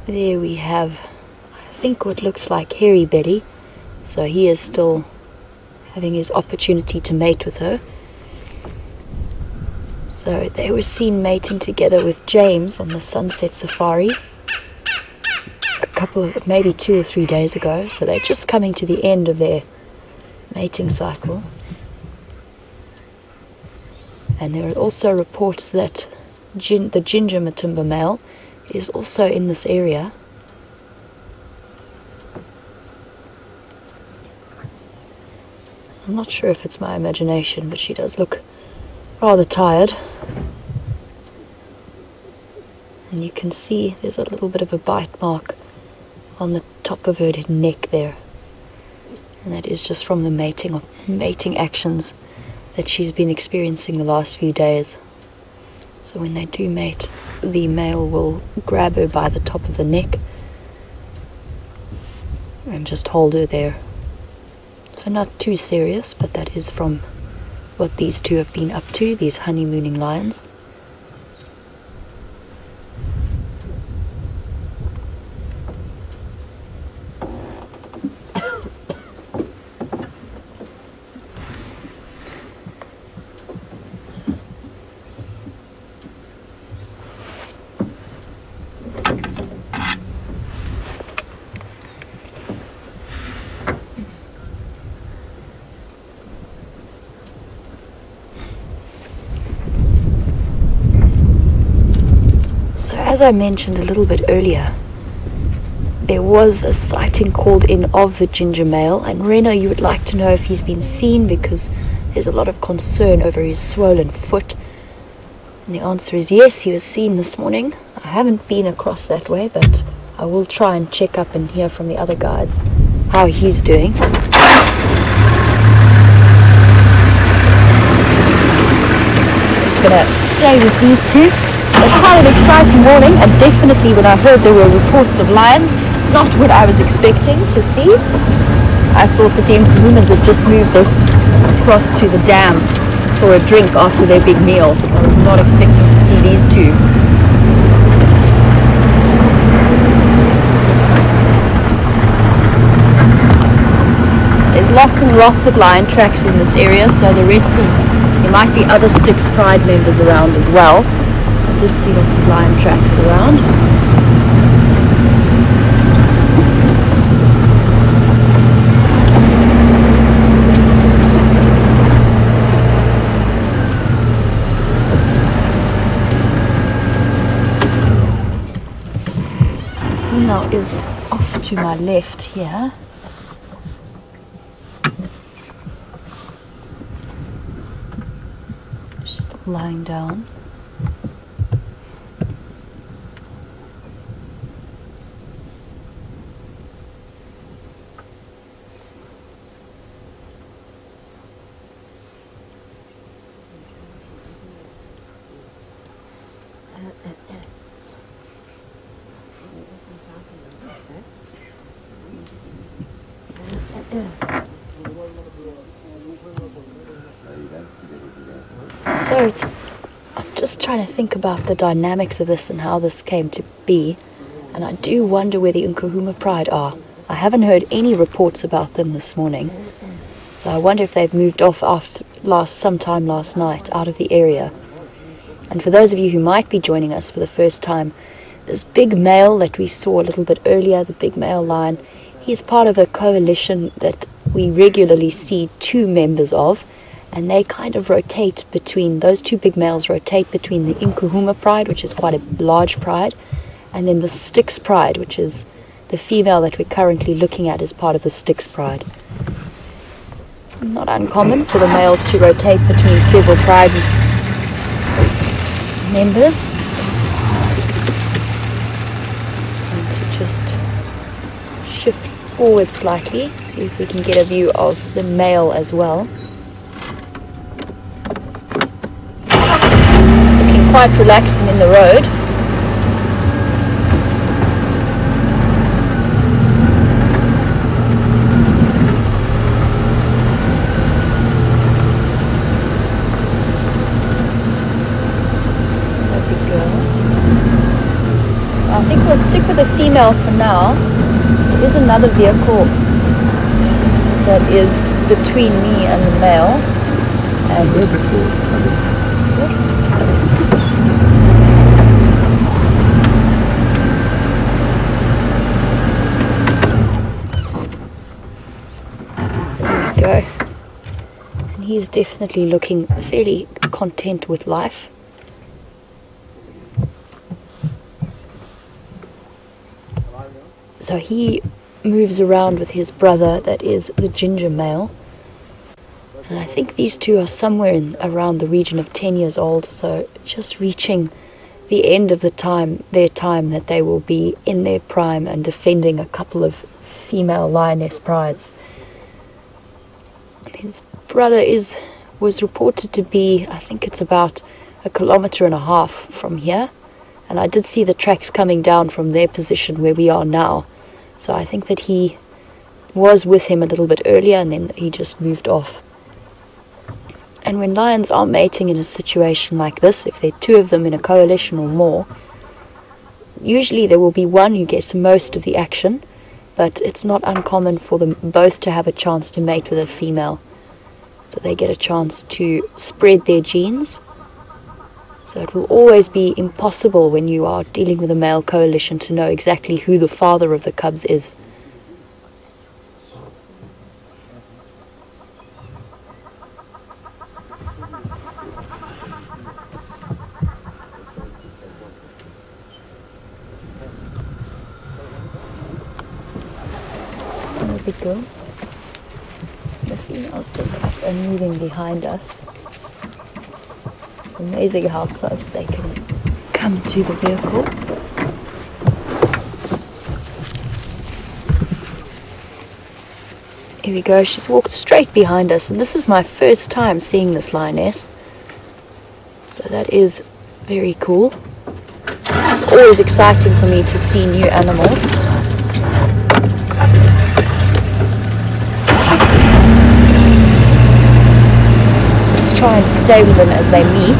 There we have, I think, what looks like Hairy Belly. So he is still having his opportunity to mate with her. So they were seen mating together with James on the sunset safari a couple of, maybe 2 or 3 days ago. So they're just coming to the end of their mating cycle. And there are also reports that the Djuma male is also in this area. I'm not sure if it's my imagination, but she does look rather tired. And you can see there's a little bit of a bite mark on the top of her neck there. And that is just from the mating actions that she's been experiencing the last few days. So when they do mate, the male will grab her by the top of the neck and just hold her there. So not too serious, but that is from what these two have been up to, these honeymooning lions. As I mentioned a little bit earlier, there was a sighting called in of the ginger male, and Reno, you would like to know if he's been seen, because there's a lot of concern over his swollen foot. And the answer is yes, he was seen this morning. I haven't been across that way, but I will try and check up and hear from the other guides how he's doing. I'm just going to stay with these two. But quite an exciting morning, and definitely when I heard there were reports of lions, not what I was expecting to see. I thought that the Nkuhumas had just moved this across to the dam for a drink after their big meal. I was not expecting to see these two. There's lots and lots of lion tracks in this area, so there might be other Styx Pride members around as well. I did see lots of lion tracks around. The female is off to my left here. She's still lying down. So I'm just trying to think about the dynamics of this and how this came to be, and I do wonder where the Nkuhuma Pride are. I haven't heard any reports about them this morning, so I wonder if they've moved off after sometime last night out of the area. And for those of you who might be joining us for the first time, this big male that we saw a little bit earlier, the big male lion, he's part of a coalition that we regularly see 2 members of, and they kind of rotate between, those 2 big males rotate between the Nkuhuma Pride, which is quite a large pride, and then the Styx Pride, which is the female that we're currently looking at as part of the Styx Pride. Not uncommon for the males to rotate between several pride members. And to just shift forward slightly, see if we can get a view of the male as well. Looking quite relaxing in the road. I think we'll stick with the female for now. There is another vehicle that is between me and the male. And there we go. And he's definitely looking fairly content with life. So he moves around with his brother, that is the ginger male. And I think these two are somewhere around the region of 10 years old, so just reaching the end of their time that they will be in their prime and defending a couple of female lioness prides. His brother was reported to be, I think it's about 1.5 kilometers from here, and I did see the tracks coming down from their position where we are now, so I think that he was with him a little bit earlier and then he just moved off. And when lions are mating in a situation like this, if there are two of them in a coalition or more, usually there will be one who gets most of the action, but it's not uncommon for them both to have a chance to mate with a female. So they get a chance to spread their genes. So it will always be impossible when you are dealing with a male coalition to know exactly who the father of the cubs is. There we go. The female's just up and moving behind us. Amazing how close they can come to the vehicle. Here we go, she's walked straight behind us, and this is my first time seeing this lioness. So that is very cool. It's always exciting for me to see new animals. Try and stay with them as they meet.